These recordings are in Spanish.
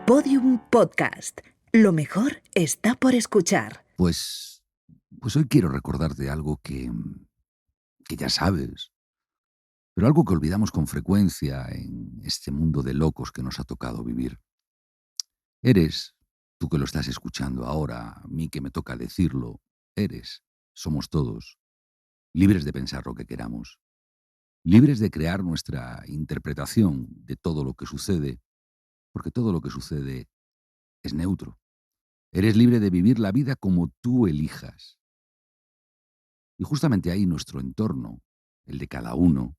Podium Podcast. Lo mejor está por escuchar. Pues hoy quiero recordarte algo que ya sabes, pero algo que olvidamos con frecuencia en este mundo de locos que nos ha tocado vivir. Eres, tú que lo estás escuchando ahora, a mí que me toca decirlo, somos todos, libres de pensar lo que queramos, libres de crear nuestra interpretación de todo lo que sucede, porque todo lo que sucede es neutro. Eres libre de vivir la vida como tú elijas. Y justamente ahí nuestro entorno, el de cada uno,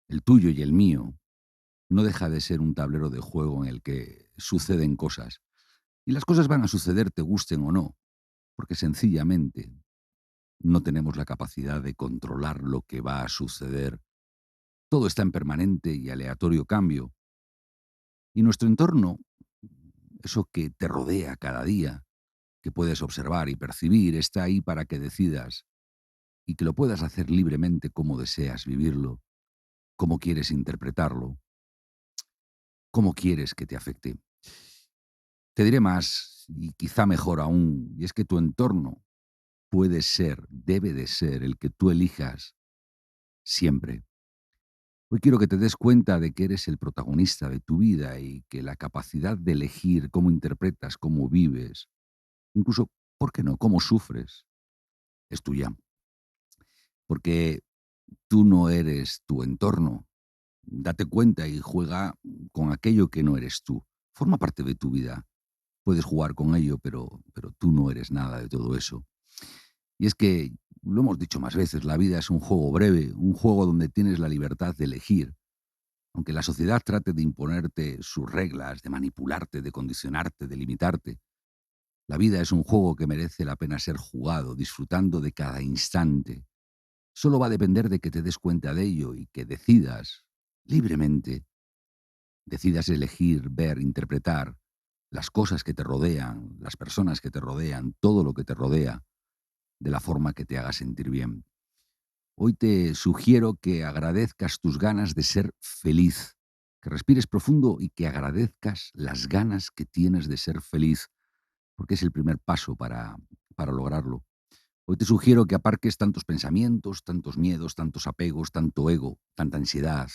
el tuyo y el mío, no deja de ser un tablero de juego en el que suceden cosas. Y las cosas van a suceder te gusten o no, porque sencillamente no tenemos la capacidad de controlar lo que va a suceder. Todo está en permanente y aleatorio cambio. Y nuestro entorno, eso que te rodea cada día, que puedes observar y percibir, está ahí para que decidas y que lo puedas hacer libremente como deseas vivirlo, cómo quieres interpretarlo, cómo quieres que te afecte. Te diré más, y quizá mejor aún, y es que tu entorno puede ser, debe de ser el que tú elijas siempre. Hoy quiero que te des cuenta de que eres el protagonista de tu vida y que la capacidad de elegir cómo interpretas, cómo vives, incluso, ¿por qué no?, cómo sufres, es tuya. Porque tú no eres tu entorno. Date cuenta y juega con aquello que no eres tú. Forma parte de tu vida. Puedes jugar con ello, pero tú no eres nada de todo eso. Y es que, lo hemos dicho más veces, la vida es un juego breve, un juego donde tienes la libertad de elegir. Aunque la sociedad trate de imponerte sus reglas, de manipularte, de condicionarte, de limitarte, la vida es un juego que merece la pena ser jugado, disfrutando de cada instante. Solo va a depender de que te des cuenta de ello y que decidas libremente, decidas elegir, ver, interpretar las cosas que te rodean, las personas que te rodean, todo lo que te rodea, de la forma que te haga sentir bien. Hoy te sugiero que agradezcas tus ganas de ser feliz, que respires profundo y que agradezcas las ganas que tienes de ser feliz, porque es el primer paso para lograrlo. Hoy te sugiero que aparques tantos pensamientos, tantos miedos, tantos apegos, tanto ego, tanta ansiedad,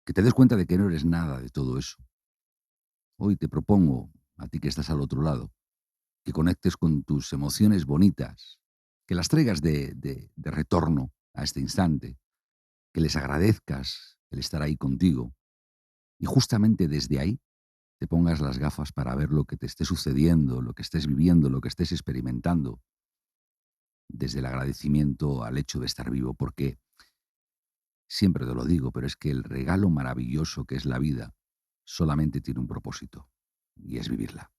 que te des cuenta de que no eres nada de todo eso. Hoy te propongo, a ti que estás al otro lado, que conectes con tus emociones bonitas, que las traigas de retorno a este instante, que les agradezcas el estar ahí contigo y justamente desde ahí te pongas las gafas para ver lo que te esté sucediendo, lo que estés viviendo, lo que estés experimentando, desde el agradecimiento al hecho de estar vivo, porque siempre te lo digo, pero es que el regalo maravilloso que es la vida solamente tiene un propósito y es vivirla.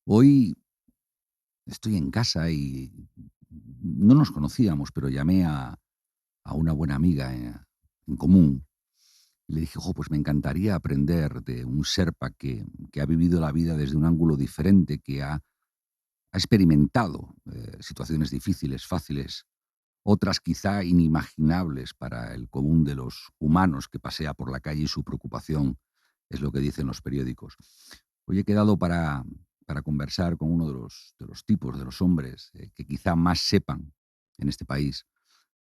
Hoy estoy en casa y no nos conocíamos, pero llamé a una buena amiga en común. Y le dije: "Jo, pues me encantaría aprender de un Sherpa que ha vivido la vida desde un ángulo diferente, que ha experimentado situaciones difíciles, fáciles, otras quizá inimaginables para el común de los humanos que pasea por la calle y su preocupación es lo que dicen los periódicos". Hoy he quedado para conversar con uno de los tipos, de los hombres que quizá más sepan en este país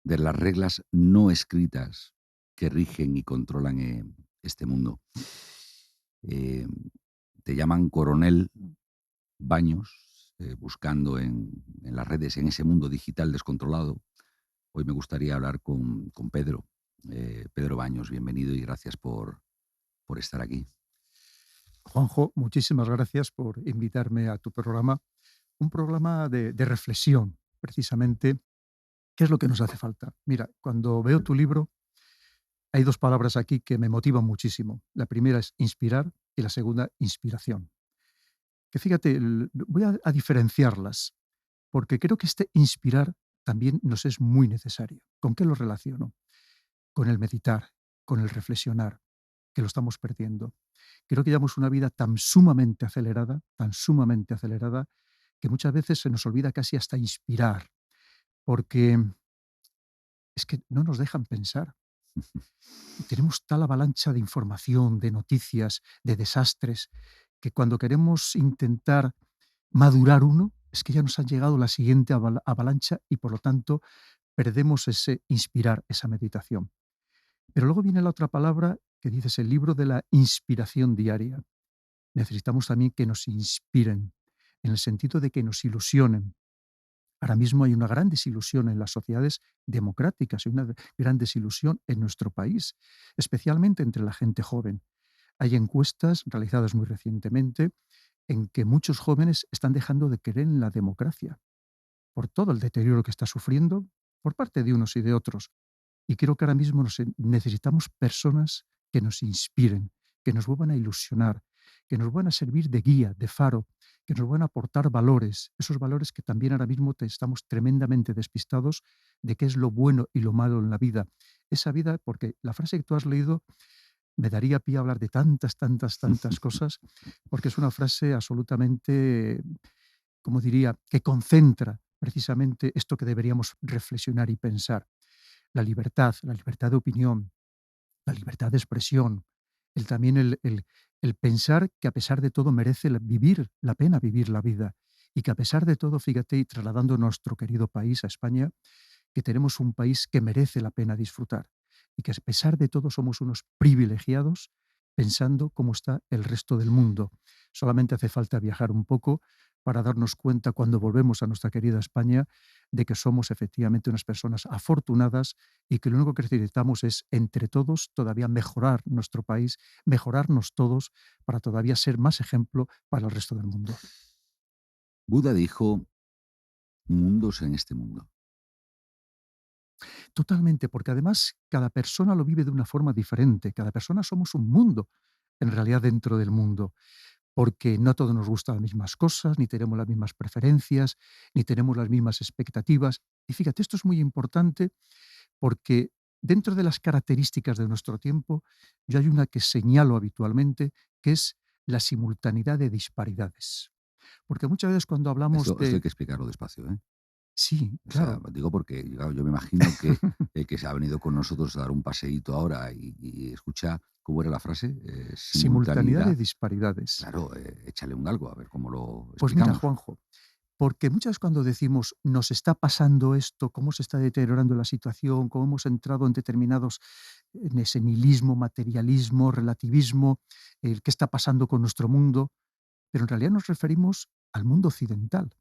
de las reglas no escritas que rigen y controlan este mundo. Eh, Te llaman Coronel Baños, buscando en las redes, en ese mundo digital descontrolado. Hoy me gustaría hablar con Pedro. Pedro Baños, bienvenido y gracias por estar aquí. Juanjo, muchísimas gracias por invitarme a tu programa, un programa de reflexión, precisamente, ¿qué es lo que nos hace falta? Mira, cuando veo tu libro, hay dos palabras aquí que me motivan muchísimo. La primera es inspirar y la segunda, inspiración. Que fíjate, voy a diferenciarlas, porque creo que este inspirar también nos es muy necesario. ¿Con qué lo relaciono? Con el meditar, con el reflexionar, que lo estamos perdiendo. Creo que llevamos una vida tan sumamente acelerada, que muchas veces se nos olvida casi hasta inspirar, porque es que no nos dejan pensar. Tenemos tal avalancha de información, de noticias, de desastres, que cuando queremos intentar madurar uno, es que ya nos ha llegado la siguiente avalancha y por lo tanto perdemos ese inspirar, esa meditación. Pero luego viene la otra palabra que dices, el libro de la inspiración diaria. Necesitamos también que nos inspiren, en el sentido de que nos ilusionen. Ahora mismo hay una gran desilusión en las sociedades democráticas, hay una gran desilusión en nuestro país, especialmente entre la gente joven. Hay encuestas realizadas muy recientemente en que muchos jóvenes están dejando de creer en la democracia por todo el deterioro que está sufriendo por parte de unos y de otros. Y creo que ahora mismo necesitamos personas que nos inspiren, que nos vuelvan a ilusionar, que nos van a servir de guía, de faro, que nos van a aportar valores, esos valores que también ahora mismo estamos tremendamente despistados de qué es lo bueno y lo malo en la vida. Esa vida, porque la frase que tú has leído me daría pie a hablar de tantas, tantas, tantas cosas, porque es una frase absolutamente, como diría, que concentra precisamente esto que deberíamos reflexionar y pensar. La libertad de opinión, la libertad de expresión, también el pensar que a pesar de todo merece vivir la pena vivir la vida y que a pesar de todo, fíjate, y trasladando nuestro querido país a España, que tenemos un país que merece la pena disfrutar y que a pesar de todo somos unos privilegiados pensando cómo está el resto del mundo. Solamente hace falta viajar un poco para darnos cuenta cuando volvemos a nuestra querida España de que somos efectivamente unas personas afortunadas y que lo único que necesitamos es entre todos todavía mejorar nuestro país, mejorarnos todos para todavía ser más ejemplo para el resto del mundo. Buda dijo, mundos en este mundo. Totalmente, porque además cada persona lo vive de una forma diferente, cada persona somos un mundo, en realidad dentro del mundo, porque no a todos nos gustan las mismas cosas, ni tenemos las mismas preferencias, ni tenemos las mismas expectativas. Y fíjate, esto es muy importante porque dentro de las características de nuestro tiempo, yo hay una que señalo habitualmente, que es la simultaneidad de disparidades. Porque muchas veces cuando hablamos Esto hay de... que explicarlo despacio, ¿eh? Sí, O sea, claro. digo porque, claro, yo me imagino que el que se ha venido con nosotros a dar un paseíto ahora y escucha, ¿cómo era la frase? Simultaneidad de Simultaneidad. disparidades. Claro, échale un algo, a ver cómo lo Pues mira, explicamos. Juanjo, porque muchas veces cuando decimos nos está pasando esto, cómo se está deteriorando la situación, cómo hemos entrado en determinados, en ese nihilismo, materialismo, relativismo, el qué está pasando con nuestro mundo, pero en realidad nos referimos al mundo occidental,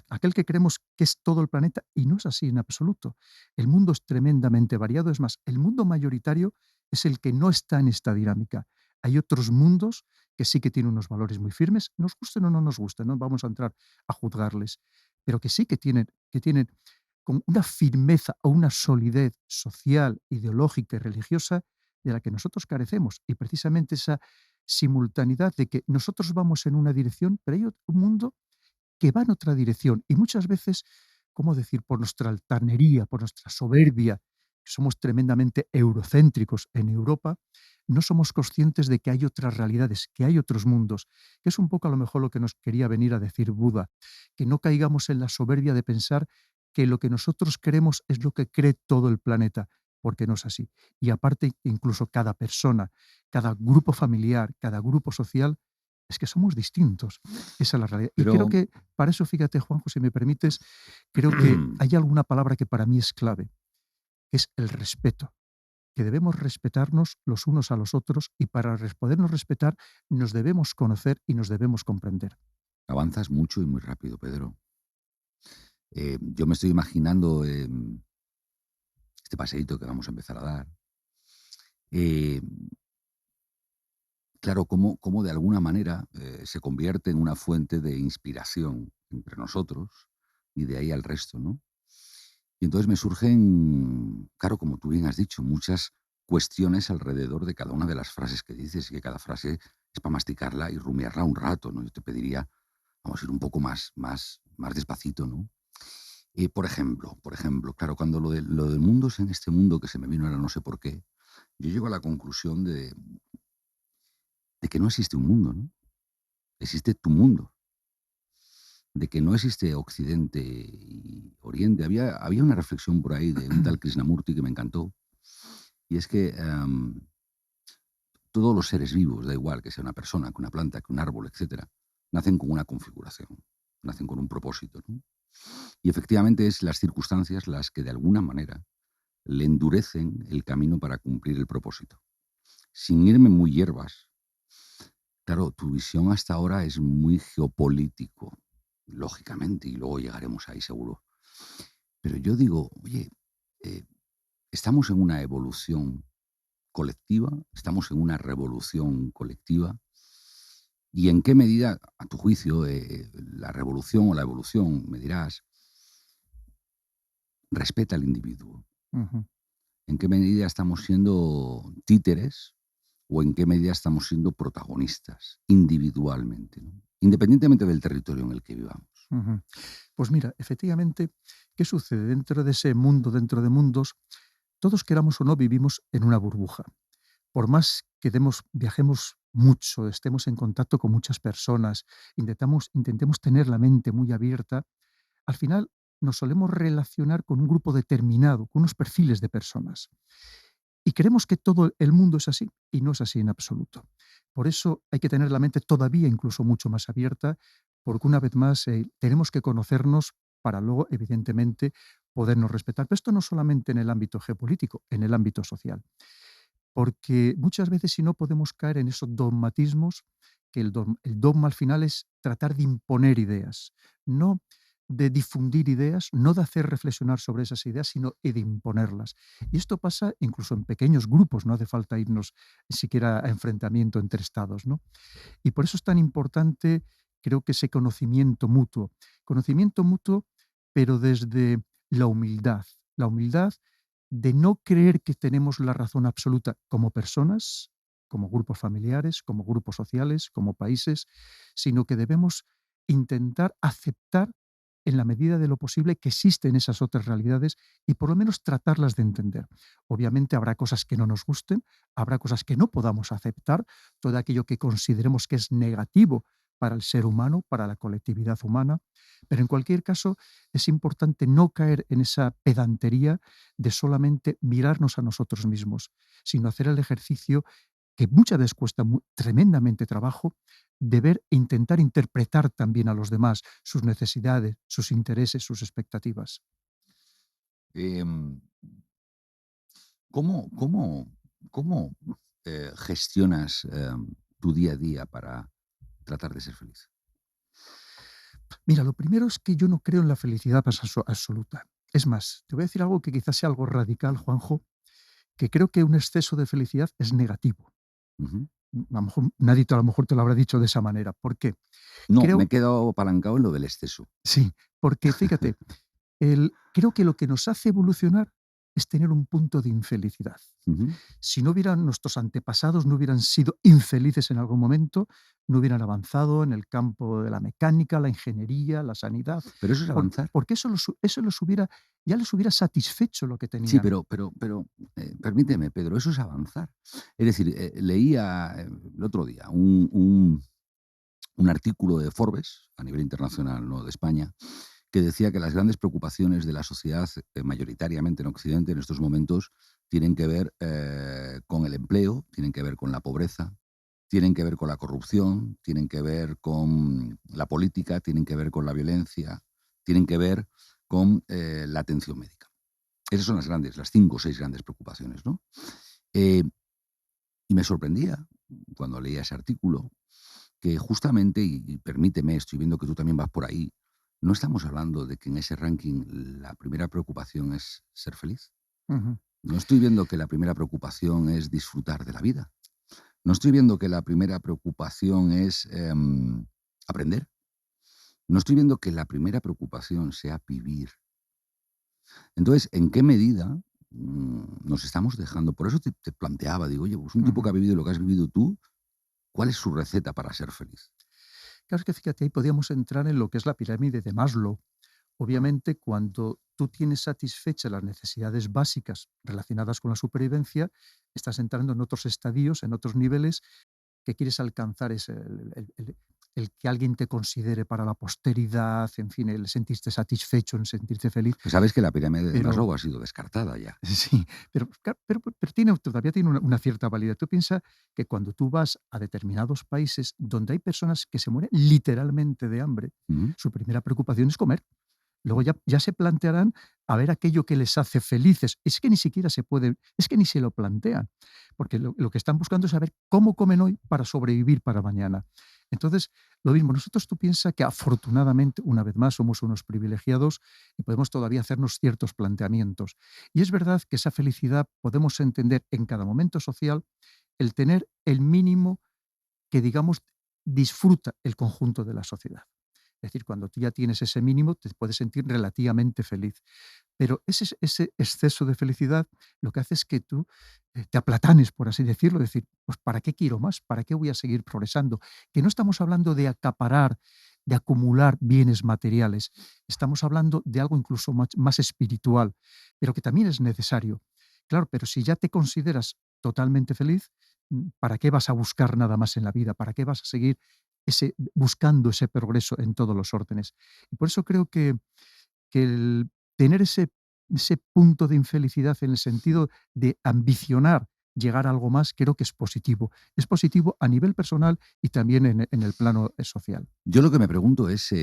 aquel que creemos que es todo el planeta y no es así en absoluto. El mundo es tremendamente variado, es más, el mundo mayoritario es el que no está en esta dinámica. Hay otros mundos que sí que tienen unos valores muy firmes, nos gusten o no nos gusten, no vamos a entrar a juzgarles, pero que sí que tienen con una firmeza o una solidez social, ideológica y religiosa de la que nosotros carecemos. Y precisamente esa simultaneidad de que nosotros vamos en una dirección, pero hay un mundo que va en otra dirección. Y muchas veces, ¿cómo decir? Por nuestra altanería, por nuestra soberbia, que somos tremendamente eurocéntricos en Europa, no somos conscientes de que hay otras realidades, que hay otros mundos, que es un poco a lo mejor lo que nos quería venir a decir Buda, que no caigamos en la soberbia de pensar que lo que nosotros creemos es lo que cree todo el planeta, porque no es así. Y aparte, incluso cada persona, cada grupo familiar, cada grupo social, es que somos distintos. Esa es la realidad. Y creo Pero que para eso, fíjate, Juanjo, si me permites, creo que hay alguna palabra que para mí es clave, que es el respeto, que debemos respetarnos los unos a los otros y para podernos respetar nos debemos conocer y nos debemos comprender. avanzas mucho y muy rápido, Pedro. Yo me estoy imaginando este paseíto que vamos a empezar a dar. Eh, claro, cómo de alguna manera se convierte en una fuente de inspiración entre nosotros y de ahí al resto, ¿no? Y entonces me surgen, claro, como tú bien has dicho, muchas cuestiones alrededor de cada una de las frases que dices y que cada frase es para masticarla y rumiarla un rato, ¿no? Yo te pediría, vamos a ir un poco más despacito, ¿no? Por ejemplo, claro, cuando lo del mundo es en este mundo que se me vino ahora no sé por qué, yo llego a la conclusión de que no existe un mundo, ¿no? Existe tu mundo, de que no existe Occidente y Oriente. Había una reflexión por ahí de un tal Krishnamurti que me encantó, y es que todos los seres vivos, da igual que sea una persona, que una planta, que un árbol, etcétera, nacen con una configuración, nacen con un propósito, ¿no? Y efectivamente es las circunstancias las que de alguna manera le endurecen el camino para cumplir el propósito. Sin irme muy hierbas, claro, tu visión hasta ahora es muy geopolítico, lógicamente, y luego llegaremos ahí seguro. Pero yo digo, oye, eh, estamos en una evolución colectiva, estamos en una revolución colectiva. ¿Y en qué medida, a tu juicio, la revolución o la evolución, me dirás, respeta al individuo? Ujú. ¿En qué medida estamos siendo títeres o en qué medida estamos siendo protagonistas individualmente, ¿no? Independientemente del territorio en el que vivamos? Ujú. Pues mira, efectivamente, ¿qué sucede? Dentro de ese mundo, dentro de mundos, todos queramos o no, vivimos en una burbuja. Por más que viajemos mucho, estemos en contacto con muchas personas, intentemos tener la mente muy abierta, al final nos solemos relacionar con un grupo determinado, con unos perfiles de personas. Y creemos que todo el mundo es así, y no es así en absoluto. Por eso hay que tener la mente todavía incluso mucho más abierta, porque una vez más tenemos que conocernos para luego, evidentemente, podernos respetar. Pero esto no solamente en el ámbito geopolítico, en el ámbito social. Porque muchas veces si no podemos caer en esos dogmatismos, que el dogma al final es tratar de imponer ideas, no de difundir ideas, no de hacer reflexionar sobre esas ideas, sino de imponerlas. Y esto pasa incluso en pequeños grupos, no hace falta irnos siquiera a enfrentamiento entre estados, ¿no? Y por eso es tan importante, creo que ese conocimiento mutuo, pero desde la humildad de no creer que tenemos la razón absoluta como personas, como grupos familiares, como grupos sociales, como países, sino que debemos intentar aceptar en la medida de lo posible que existen esas otras realidades y por lo menos tratarlas de entender. Obviamente habrá cosas que no nos gusten, habrá cosas que no podamos aceptar, todo aquello que consideremos que es negativo para el ser humano, para la colectividad humana, pero en cualquier caso es importante no caer en esa pedantería de solamente mirarnos a nosotros mismos, sino hacer el ejercicio que muchas veces cuesta tremendamente trabajo, de ver e intentar interpretar también a los demás, sus necesidades, sus intereses, sus expectativas. Em, ¿cómo gestionas, tu día a día para tratar de ser feliz? Mira, lo primero es que yo no creo en la felicidad absoluta. Es más, te voy a decir algo que quizás sea algo radical, Juanjo, que creo que un exceso de felicidad es negativo. Ujú. A lo mejor nadie a lo mejor te lo habrá dicho de esa manera. ¿Por qué? No, me he Creo, quedado apalancado en lo del exceso. sí, porque fíjate, creo que lo que nos hace evolucionar es tener un punto de infelicidad. Ujú. Si no hubieran nuestros antepasados, no hubieran sido infelices en algún momento, no hubieran avanzado en el campo de la mecánica, la ingeniería, la sanidad, Pero eso es avanzar. porque ya les hubiera satisfecho lo que Sí, tenían. pero, permíteme, Pedro, eso es avanzar. Es decir, leía, el otro día un artículo de Forbes, a nivel internacional, no de España, que decía que las grandes preocupaciones de la sociedad, mayoritariamente en Occidente, en estos momentos, tienen que ver, con el empleo, tienen que ver con la pobreza, tienen que ver con la corrupción, tienen que ver con la política, tienen que ver con la violencia, tienen que ver con, la atención médica. Esas son las 5 o 6 grandes preocupaciones, ¿no? Eh, y me sorprendía cuando leía ese artículo que justamente, y permíteme, estoy viendo que tú también vas por ahí, no estamos hablando de que en ese ranking la primera preocupación es ser feliz. Ujú, No estoy viendo que la primera preocupación es disfrutar de la vida. No estoy viendo que la primera preocupación es, aprender. No estoy viendo que la primera preocupación sea vivir. Entonces, ¿en qué medida, nos estamos dejando? Por eso te planteaba, digo, oye, pues un tipo que ujú. ha vivido lo que has vivido tú, ¿cuál es su receta para ser feliz? Claro, es que fíjate, ahí podríamos entrar en lo que es la pirámide de Maslow. Obviamente, cuando tú tienes satisfechas las necesidades básicas relacionadas con la supervivencia, estás entrando en otros estadios, en otros niveles que quieres alcanzar el que alguien te considere para la posteridad, en fin, el sentirte satisfecho, el sentirte feliz. Pues sabes que la pirámide de Pero Maslow ha sido descartada ya. sí, pero todavía tiene una cierta validez. Tú piensas que cuando tú vas a determinados países donde hay personas que se mueren literalmente de hambre, Ujú. su primera preocupación es comer. Luego ya se plantearán a ver aquello que les hace felices. Es que ni siquiera se puede, es que ni se lo plantean, porque lo que están buscando es saber cómo comen hoy para sobrevivir para mañana. Entonces, lo mismo, nosotros tú piensas que afortunadamente, una vez más, somos unos privilegiados y podemos todavía hacernos ciertos planteamientos. Y es verdad que esa felicidad podemos entender en cada momento social el tener el mínimo que, digamos, disfruta el conjunto de la sociedad. Es decir, cuando tú ya tienes ese mínimo, te puedes sentir relativamente feliz. Pero ese exceso de felicidad lo que hace es que tú te aplatanes, por así decirlo, decir, pues ¿para qué quiero más? ¿Para qué voy a seguir progresando? Que no estamos hablando de acaparar, de acumular bienes materiales, estamos hablando de algo incluso más espiritual, pero que también es necesario. Claro, pero si ya te consideras totalmente feliz, ¿para qué vas a buscar nada más en la vida? ¿Para qué vas a seguir buscando ese progreso en todos los órdenes? Y por eso creo que el tener ese punto de infelicidad en el sentido de ambicionar llegar a algo más, creo que es positivo. Es positivo a nivel personal y también en el plano social. Yo lo que me pregunto es,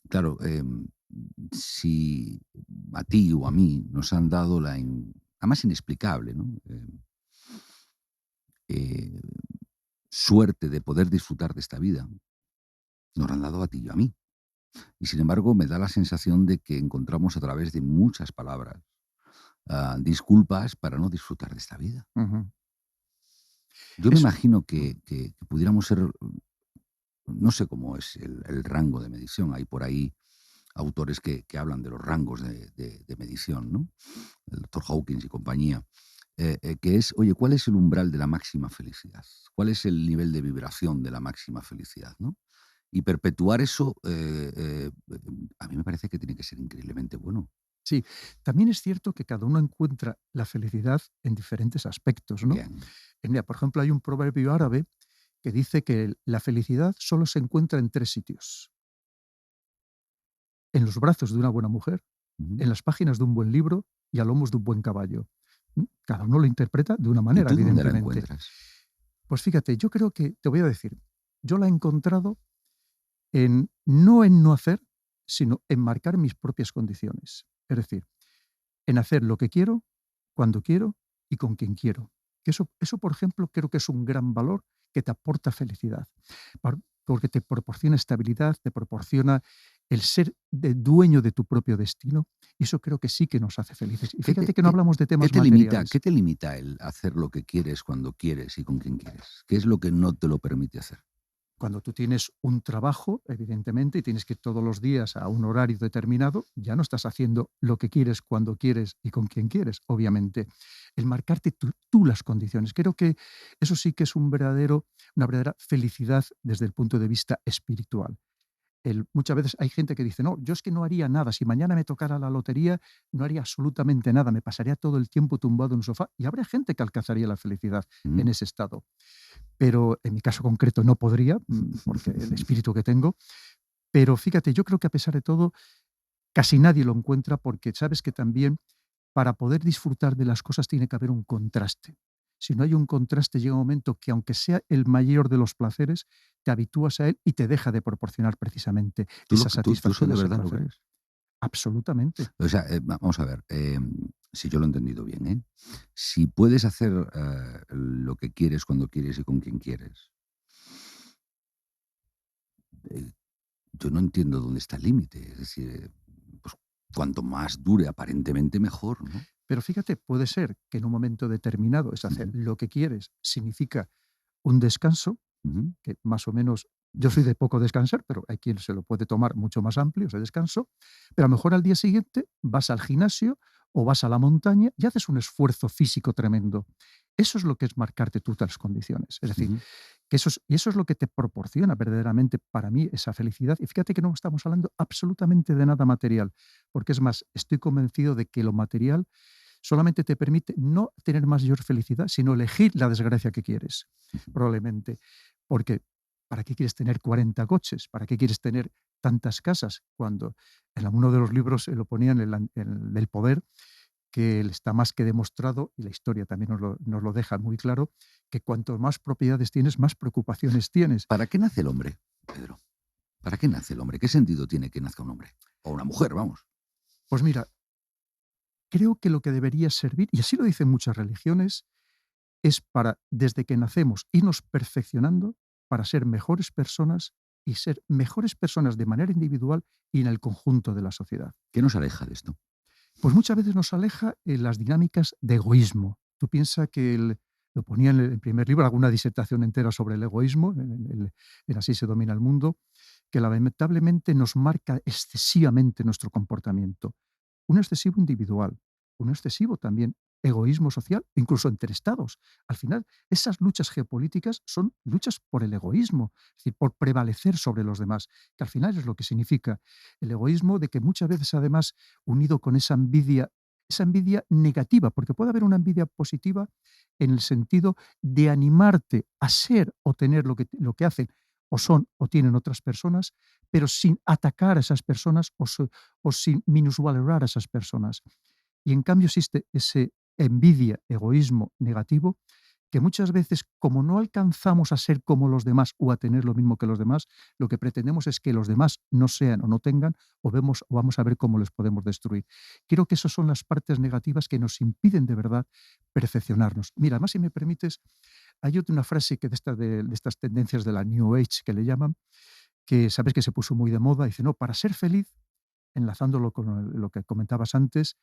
claro, si a ti o a mí nos han dado además inexplicable, ¿no? Eh, Suerte de poder disfrutar de esta vida, nos la han dado a ti y a mí. Y sin embargo, me da la sensación de que encontramos a través de muchas palabras disculpas para no disfrutar de esta vida. Ujú. Yo me Eso. imagino Mm. que pudiéramos ser, no sé cómo es el rango de medición, hay por ahí autores que hablan de los rangos de medición, ¿no? El doctor Hawkins y compañía, que es, oye, ¿cuál es el umbral de la máxima felicidad? ¿Cuál es el nivel de vibración de la máxima felicidad, no? Y perpetuar eso, a mí me parece que tiene que ser increíblemente bueno. Sí, también es cierto que cada uno encuentra la felicidad en diferentes aspectos, ¿no? Bien. Mira, por ejemplo, hay un proverbio árabe que dice que la felicidad solo se encuentra en tres sitios: en los brazos de una buena mujer, Ujú. en las páginas de un buen libro y a lomos de un buen caballo. Cada uno lo interpreta de una ¿Y manera, tú dónde la evidentemente. encuentras? Pues fíjate, yo creo que, te voy a decir, yo la he encontrado en no hacer, sino en marcar mis propias condiciones. Es decir, en hacer lo que quiero, cuando quiero y con quien quiero. Que eso, por ejemplo, creo que es un gran valor que te aporta felicidad, porque te proporciona estabilidad, te proporciona el ser dueño de tu propio destino, y eso creo que sí que nos hace felices. Y ¿Qué te, fíjate que no qué- hablamos de qué temas te limita, materiales. qué te limita el hacer lo que quieres, cuando quieres y con quien quieres? ¿Qué es lo que no te lo permite hacer? Cuando tú tienes un trabajo, evidentemente, y tienes que ir todos los días a un horario determinado, ya no estás haciendo lo que quieres, cuando quieres y con quien quieres, obviamente. El marcarte tú las condiciones. Creo que eso sí que es una verdadera felicidad desde el punto de vista espiritual. Muchas veces hay gente que dice, no, yo es que no haría nada, si mañana me tocara la lotería, no haría absolutamente nada, me pasaría todo el tiempo tumbado en un sofá, y habrá gente que alcanzaría la felicidad ¿Mm? en ese estado. Pero en mi caso concreto no podría, porque el espíritu que tengo. Pero fíjate, yo creo que a pesar de todo, casi nadie lo encuentra, porque sabes que también para poder disfrutar de las cosas tiene que haber un contraste. Si no hay un contraste, llega un momento que, aunque sea el mayor de los placeres, te habitúas a él y te deja de proporcionar precisamente esa ¿Tú eso satisfacción, de ese verdad lo placer. crees? Absolutamente. O sea, vamos a ver, si yo lo he entendido bien, ¿eh? Si puedes hacer lo que quieres, cuando quieres y con quien quieres, eh, yo no entiendo dónde está el límite. Es decir, pues cuanto más dure aparentemente mejor, ¿no? Pero fíjate, puede ser que en un momento determinado, es hacer Ujú, lo que quieres, significa un descanso, ujú. que más o menos yo soy de poco descansar, pero hay quien se lo puede tomar mucho más amplio, ese descanso, pero a lo mejor al día siguiente vas al gimnasio o vas a la montaña y haces un esfuerzo físico tremendo. Eso es lo que es marcarte tú las condiciones. Es decir, Ujú. y eso es lo que te proporciona verdaderamente para mí esa felicidad. Y fíjate que no estamos hablando absolutamente de nada material, porque es más, estoy convencido de que lo material solamente te permite no tener mayor felicidad, sino elegir la desgracia que quieres, probablemente. Porque ¿para qué quieres tener 40 coches? ¿Para qué quieres tener tantas casas? Cuando en uno de los libros lo ponía en el poder, que está más que demostrado, y la historia también nos lo deja muy claro, que cuanto más propiedades tienes, más preocupaciones tienes. ¿Para qué nace el hombre, Pedro? ¿Para qué nace el hombre? ¿Qué sentido tiene que nazca un hombre? O una mujer, vamos. Pues mira, creo que lo que debería servir, y así lo dicen muchas religiones, es para, desde que nacemos, irnos perfeccionando para ser mejores personas y ser mejores personas de manera individual y en el conjunto de la sociedad. ¿Qué nos aleja de esto? Pues muchas veces nos aleja en las dinámicas de egoísmo. Tú piensas que lo ponía en el primer libro, alguna disertación entera sobre el egoísmo, en Así se domina el mundo, que lamentablemente nos marca excesivamente nuestro comportamiento. Un excesivo individual, un excesivo también egoísmo social, incluso entre estados. Al final, esas luchas geopolíticas son luchas por el egoísmo, es decir, por prevalecer sobre los demás, que al final es lo que significa el egoísmo, de que muchas veces además unido con esa envidia negativa, porque puede haber una envidia positiva en el sentido de animarte a ser o tener lo que hacen o son o tienen otras personas, pero sin atacar a esas personas o sin minusvalorar a esas personas. Y en cambio existe ese envidia, egoísmo negativo, que muchas veces, como no alcanzamos a ser como los demás o a tener lo mismo que los demás, lo que pretendemos es que los demás no sean o no tengan, o vamos a ver cómo les podemos destruir. Creo que esas son las partes negativas que nos impiden de verdad perfeccionarnos. Mira, además, si me permites, hay una frase que de estas tendencias de la New Age que le llaman, que sabes que se puso muy de moda, dice, no, para ser feliz, enlazándolo con lo que comentabas antes,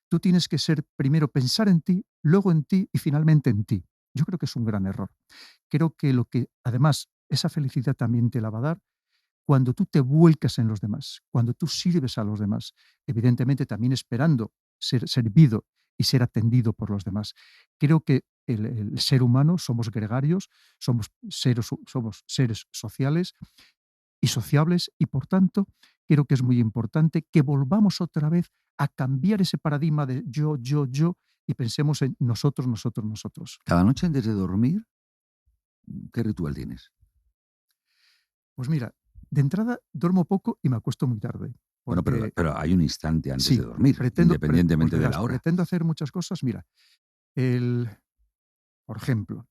tú tienes que ser primero pensar en ti, luego en ti y finalmente en ti. Yo creo que es un gran error. Creo que lo que además esa felicidad también te la va a dar cuando tú te vuelcas en los demás, cuando tú sirves a los demás, evidentemente también esperando ser servido y ser atendido por los demás. Creo que el ser humano somos gregarios, somos seres sociales y sociables y, por tanto, creo que es muy importante que volvamos otra vez a cambiar ese paradigma de yo y pensemos en nosotros, nosotros, nosotros. Cada noche antes de dormir, ¿qué ritual tienes? Pues mira, de entrada duermo poco y me acuesto muy tarde, Bueno, porque pero hay un instante antes de sí, dormir, pues independientemente de verás, la hora. pretendo hacer muchas cosas. Mira, el, por ejemplo,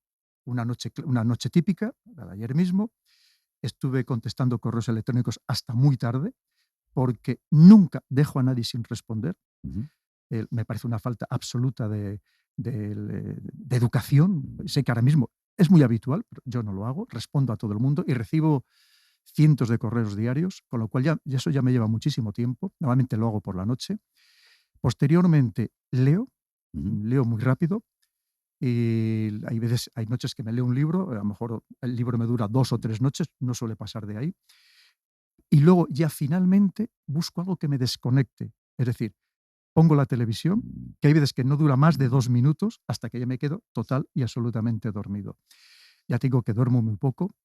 una noche típica, la de ayer mismo, estuve contestando correos electrónicos hasta muy tarde, porque nunca dejo a nadie sin responder. Ujú. Me parece una falta absoluta de educación. Sé que ahora mismo es muy habitual, pero yo no lo hago, respondo a todo el mundo y recibo cientos de correos diarios, con lo cual eso ya me lleva muchísimo tiempo. Normalmente lo hago por la noche. Posteriormente Ujú. leo muy rápido. Y hay noches que me leo un libro, a lo mejor el libro me dura 2 o 3 noches, no suele pasar de ahí. Y luego ya finalmente busco algo que me desconecte. Es decir, pongo la televisión, que hay veces que no dura más de 2 minutos hasta que ya me quedo total y absolutamente dormido. Ya te digo que duermo muy poco.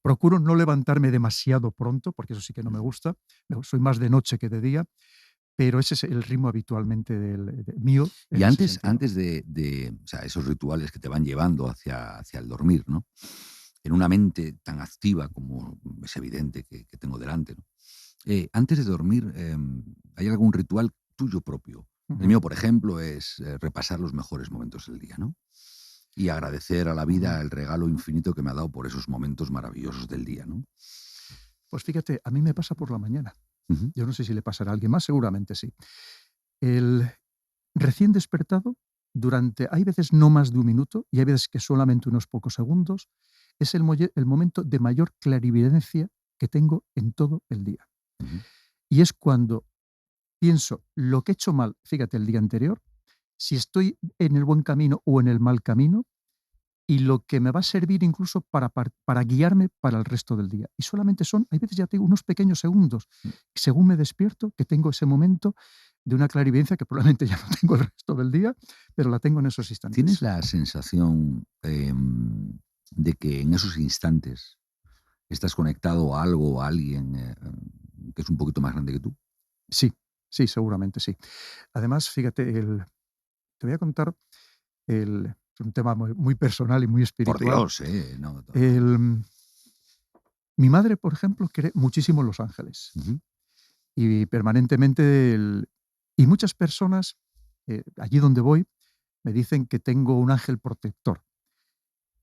Procuro no levantarme demasiado pronto, porque eso sí que no me gusta. Soy más de noche que de día, pero ese es el ritmo habitualmente mío Y en ese antes, sentido. o sea, esos rituales que te van llevando hacia el dormir, ¿no? En una mente tan activa como es evidente que tengo delante, ¿no? Antes de dormir, ¿hay algún ritual tuyo propio? El Ujú, mío, por ejemplo, es repasar los mejores momentos del día, ¿no? Y agradecer a la ujú. vida el regalo infinito que me ha dado por esos momentos maravillosos del día, ¿no? Pues fíjate, a mí me pasa por la mañana. Ujú. Yo no sé si le pasará a alguien más, seguramente sí. El recién despertado, hay veces no más de un minuto y hay veces que solamente unos pocos segundos, es el momento de mayor clarividencia que tengo en todo el día. Ujú. Y es cuando pienso lo que he hecho mal, fíjate, el día anterior, si estoy en el buen camino o en el mal camino, y lo que me va a servir incluso para guiarme para el resto del día. Y solamente hay veces ya tengo unos pequeños segundos, según me despierto, que tengo ese momento de una clarividencia que probablemente ya no tengo el resto del día, pero la tengo en esos ¿Tienes instantes. la sensación de que en esos instantes estás conectado a algo o a alguien que es un poquito más grande que tú? Sí, sí, seguramente sí. Además, fíjate, te voy a contar es un tema muy, muy personal y muy Por espiritual. Dios, no, no, no. El, Mi madre, por ejemplo, cree muchísimo en los ángeles Ujú. y permanentemente y muchas personas, allí donde voy, me dicen que tengo un ángel protector.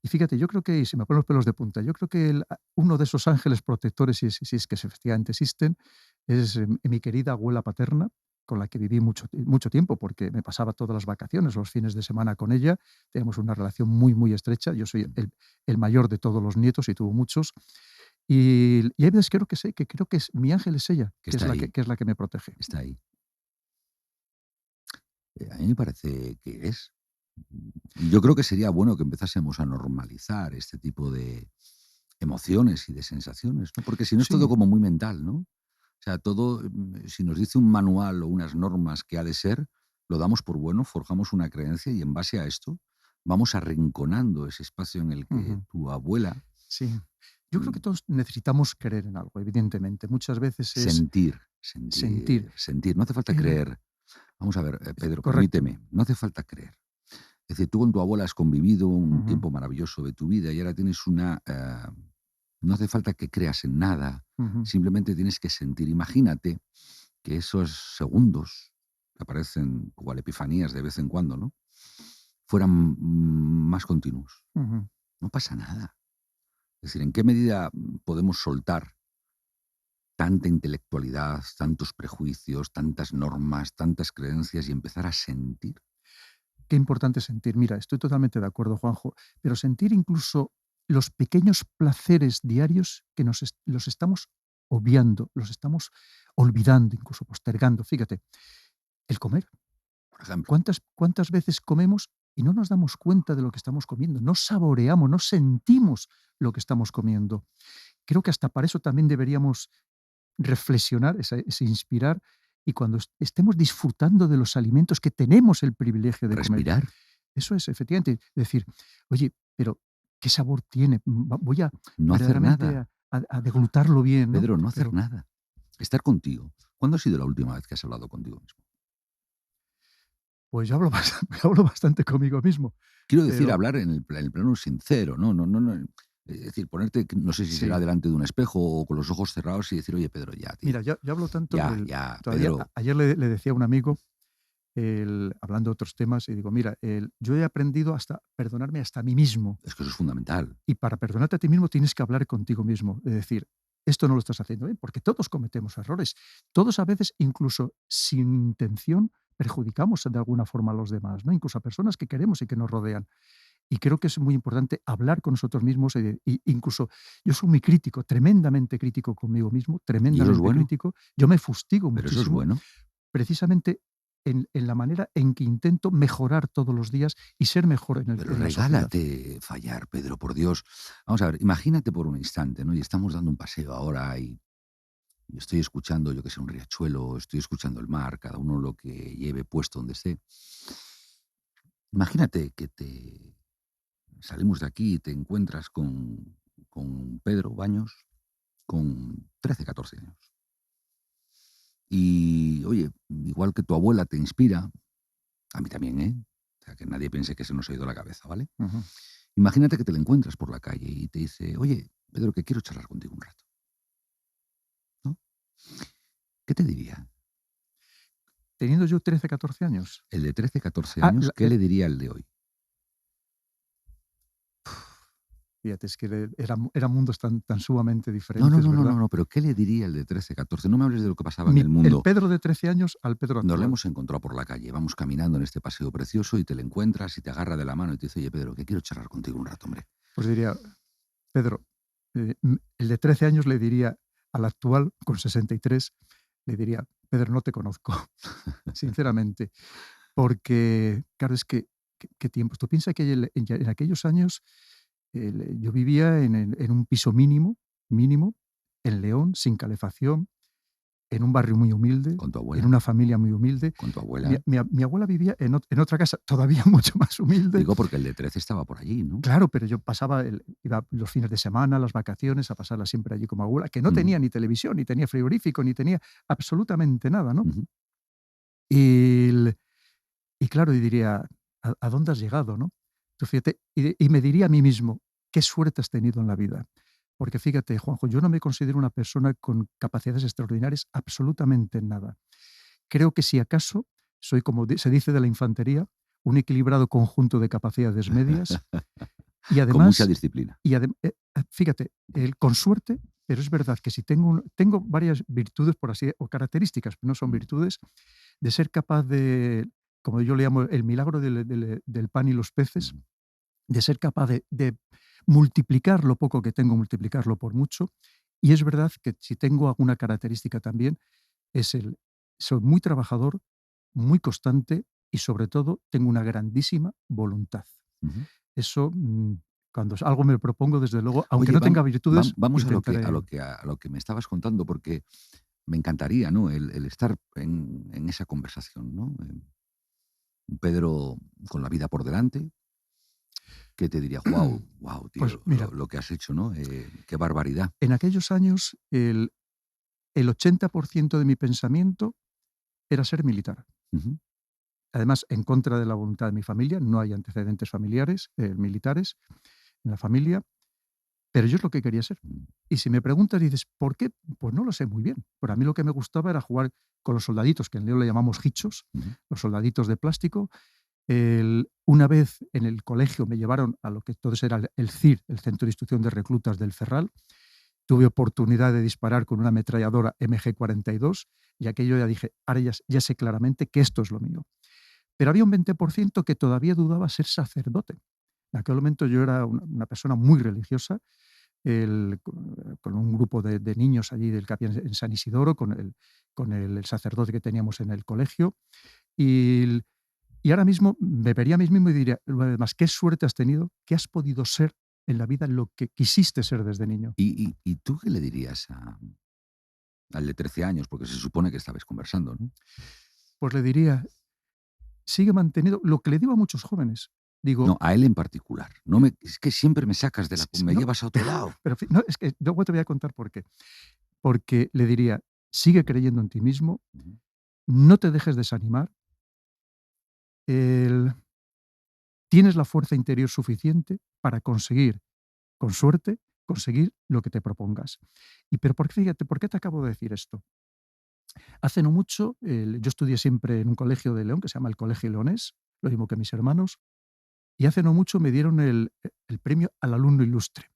Y fíjate, yo creo que, y se me ponen los pelos de punta, yo creo que uno de esos ángeles protectores, si es que efectivamente existen, es mi querida abuela paterna, con la que viví mucho tiempo, porque me pasaba todas las vacaciones, los fines de semana con ella. Teníamos una relación muy, muy estrecha. Yo soy el mayor de todos los nietos y tuvo muchos. Y hay veces creo que mi ángel es ella, Que está ahí, que es la que me protege. está ahí. A mí me parece que es. Yo creo que sería bueno que empezásemos a normalizar este tipo de emociones y de sensaciones, ¿no? Porque si no es todo Sí, como muy mental, ¿no? O sea, todo, si nos dice un manual o unas normas que ha de ser, lo damos por bueno, forjamos una creencia y en base a esto vamos arrinconando ese espacio en el que ujú, tu abuela sí. Yo creo mm, que todos necesitamos creer en algo, evidentemente. Muchas veces es sentir, sentir, sentir, sentir. No hace falta pero creer. Vamos a ver, Pedro, correcto. permíteme, no hace falta creer. Es decir, tú con tu abuela has convivido un Ujú, tiempo maravilloso de tu vida y ahora tienes una... no hace falta que creas en nada, ujú, simplemente tienes que sentir. Imagínate que esos segundos que aparecen cual epifanías de vez en cuando, ¿no? Fueran más continuos. ujú. No pasa nada. Es decir, ¿en qué medida podemos soltar tanta intelectualidad, tantos prejuicios, tantas normas, tantas creencias y empezar a sentir? Qué importante sentir. Mira, estoy totalmente de acuerdo, Juanjo, pero sentir incluso los pequeños placeres diarios que los estamos obviando, los estamos olvidando, incluso postergando. Fíjate, el comer. Por ejemplo, ¿Cuántas veces comemos y no nos damos cuenta de lo que estamos comiendo? No saboreamos, no sentimos lo que estamos comiendo. Creo que hasta para eso también deberíamos reflexionar, ese inspirar, y cuando estemos disfrutando de los alimentos que tenemos el privilegio de comer. respirar, Eso es, efectivamente, decir: "Oye, pero, ¿qué sabor tiene? Voy a no hacer verdaderamente nada. a deglutarlo bien", ¿no? Pedro, no hacer Pero, nada. Estar contigo. ¿Cuándo ha sido la última vez que has hablado contigo mismo? pues yo hablo hablo bastante conmigo mismo, Quiero decir, pero hablar en el plano sincero, no, es decir, ponerte, no sé si será sí. delante de un espejo o con los ojos cerrados y decir: "Oye, Pedro, ya, Mira, tío, yo hablo tanto ya, ya, todavía Pedro". ayer le decía a un amigo, hablando de otros temas, y digo: "Mira, yo he aprendido hasta perdonarme hasta a mí mismo". Es que eso es fundamental. Y para perdonarte a ti mismo tienes que hablar contigo mismo, de decir, esto no lo estás haciendo bien, porque todos cometemos errores. Todos a veces, incluso sin intención, perjudicamos de alguna forma a los demás, ¿no? Incluso a personas que queremos y que nos rodean. Y creo que es muy importante hablar con nosotros mismos. Incluso yo soy muy crítico, tremendamente crítico conmigo mismo, Y eso es tremendamente bueno, crítico. Yo me fustigo pero eso es muchísimo, bueno. precisamente en la manera en que intento mejorar todos los días y ser mejor Pero en la sociedad. regálate fallar, Pedro, por Dios. Vamos a ver, imagínate por un instante, ¿no? Y estamos dando un paseo ahora y estoy escuchando, yo que sé, un riachuelo, estoy escuchando el mar, cada uno lo que lleve puesto donde esté. Imagínate que te salimos de aquí y te encuentras con Pedro Baños con 13, 14 años. Y, oye, igual que tu abuela te inspira, a mí también, ¿eh? O sea, que nadie piense que se nos ha ido la cabeza, ¿vale? Ujú. Imagínate que te lo encuentras por la calle y te dice: "Oye, Pedro, que quiero charlar contigo un rato", ¿no? ¿Qué te diría? Teniendo yo 13, 14 años. El de 13, 14 Ah, años, ¿qué le diría el de hoy? fíjate, es que eran mundos tan sumamente No, no, diferentes, no, no, ¿verdad? no, no, pero ¿qué le diría el de 13, 14? No me hables de lo que pasaba en el El mundo. Pedro de 13 años al Pedro Nos lo actual. hemos encontrado por la calle, vamos caminando en este paseo precioso y te lo encuentras y te agarra de la mano y te dice: "Oye, Pedro, que quiero charlar contigo un rato, hombre". Pues diría, Pedro, el de 13 años le diría al actual, con 63, le diría, Pedro, no te conozco, sinceramente, porque, claro, es que, ¿qué tiempos? Tú piensas que en aquellos años yo vivía en un piso mínimo, en León, sin calefacción, en un barrio muy humilde, Con tu en abuela, una familia muy humilde. con tu Mi abuela. mi a mi abuela vivía en otra casa todavía mucho más humilde. Digo, porque el de 13 estaba por allí, ¿no? Claro, pero yo iba los fines de semana, las vacaciones, a pasarlas siempre allí con mi abuela, que no Ujú, tenía ni televisión, ni tenía frigorífico, ni tenía absolutamente nada, ¿no? ujú. Y el y claro, y diría: ¿A dónde has llegado?", ¿no? Tú fíjate, y me diría a mí mismo: "Qué suerte has tenido en la vida". Porque fíjate, Juanjo, yo no me considero una persona con capacidades extraordinarias absolutamente en nada. Creo que si acaso soy, como se dice de la infantería, un equilibrado conjunto de capacidades medias y Con mucha además, disciplina. fíjate, con suerte, pero es verdad que si tengo varias virtudes, por así, o características, no son Mm, virtudes, de ser capaz de, como yo le llamo el milagro del pan y los peces, mm. de ser capaz de multiplicar lo poco que tengo, multiplicarlo por mucho. Y es verdad que si tengo alguna característica también, es soy muy trabajador, muy constante y sobre todo tengo una grandísima voluntad. Ujú. Eso, cuando algo me propongo, desde luego, aunque Oye, no tenga virtudes, vamos a lo que, intentaré. a lo que me estabas contando, porque me encantaría, ¿no? El estar en esa conversación, ¿no? Un Pedro con la vida por delante, que te diría, wow, wow, Pues tío, mira, lo que has hecho, ¿no? Qué barbaridad. en aquellos años el 80% de mi pensamiento era ser militar. Ujú. Además, en contra de la voluntad de mi familia, no hay antecedentes familiares, militares en la familia, pero yo es lo que quería ser. Mm, Y si me preguntas, dices, ¿por qué? Pues no lo sé muy bien. Pero a mí lo que me gustaba era jugar con los soldaditos, que en Leo le llamamos hichos, ujú. los soldaditos de plástico. Una vez en el colegio me llevaron a lo que entonces era el CIR, el Centro de Instrucción de Reclutas del Ferral. Tuve oportunidad de disparar con una ametralladora MG-42 y aquello ya dije, ahora ya sé claramente que esto es lo mío. Pero había un 20% que todavía dudaba ser sacerdote. En aquel momento yo era una persona muy religiosa, con un grupo de niños allí del que había en San Isidoro, con el sacerdote que teníamos en el colegio. Y, y ahora mismo me vería a mí mismo y diría, además, qué suerte has tenido, que has podido ser en la vida lo que quisiste ser desde niño. ¿Y tú qué le dirías al de 13 años? Porque se supone que estabais conversando, ¿no? Pues le diría, sigue mantenido lo que le digo a muchos jóvenes. No, Digo, a él en particular. Es que siempre me sacas de me no, llevas a otro lado. pero no, es que luego te voy a contar por qué. Porque le diría, sigue creyendo en ti mismo, Ujú. no te dejes desanimar, el tienes la fuerza interior suficiente para conseguir, con suerte, conseguir lo que te propongas. Pero fíjate, ¿por qué te acabo de decir esto? Hace no mucho, yo estudié siempre en un colegio de León, que se llama el Colegio Leonés, lo mismo que mis hermanos, y hace no mucho me dieron el premio al alumno ilustre.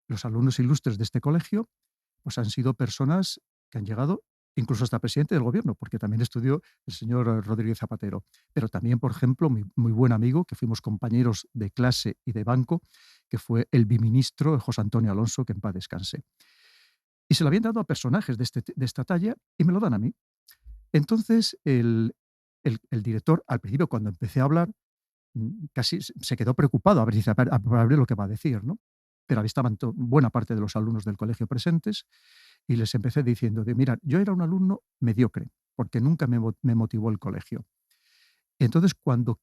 Los alumnos ilustres de este colegio, pues han sido personas que han llegado incluso hasta presidente del gobierno, porque también estudió el señor Rodríguez Zapatero. Pero también, por ejemplo, mi muy buen amigo, que fuimos compañeros de clase y de banco, que fue el biministro José Antonio Alonso, que en paz descanse. Y se lo habían dado a personajes de esta talla y me lo dan a mí. Entonces, el director, al principio, cuando empecé a hablar, casi se quedó preocupado a ver, dice, a ver lo que va a decir, ¿no? Pero ahí estaban buena parte de los alumnos del colegio presentes y les empecé diciendo de, mira, yo era un alumno mediocre, porque nunca me motivó el colegio. Entonces, cuando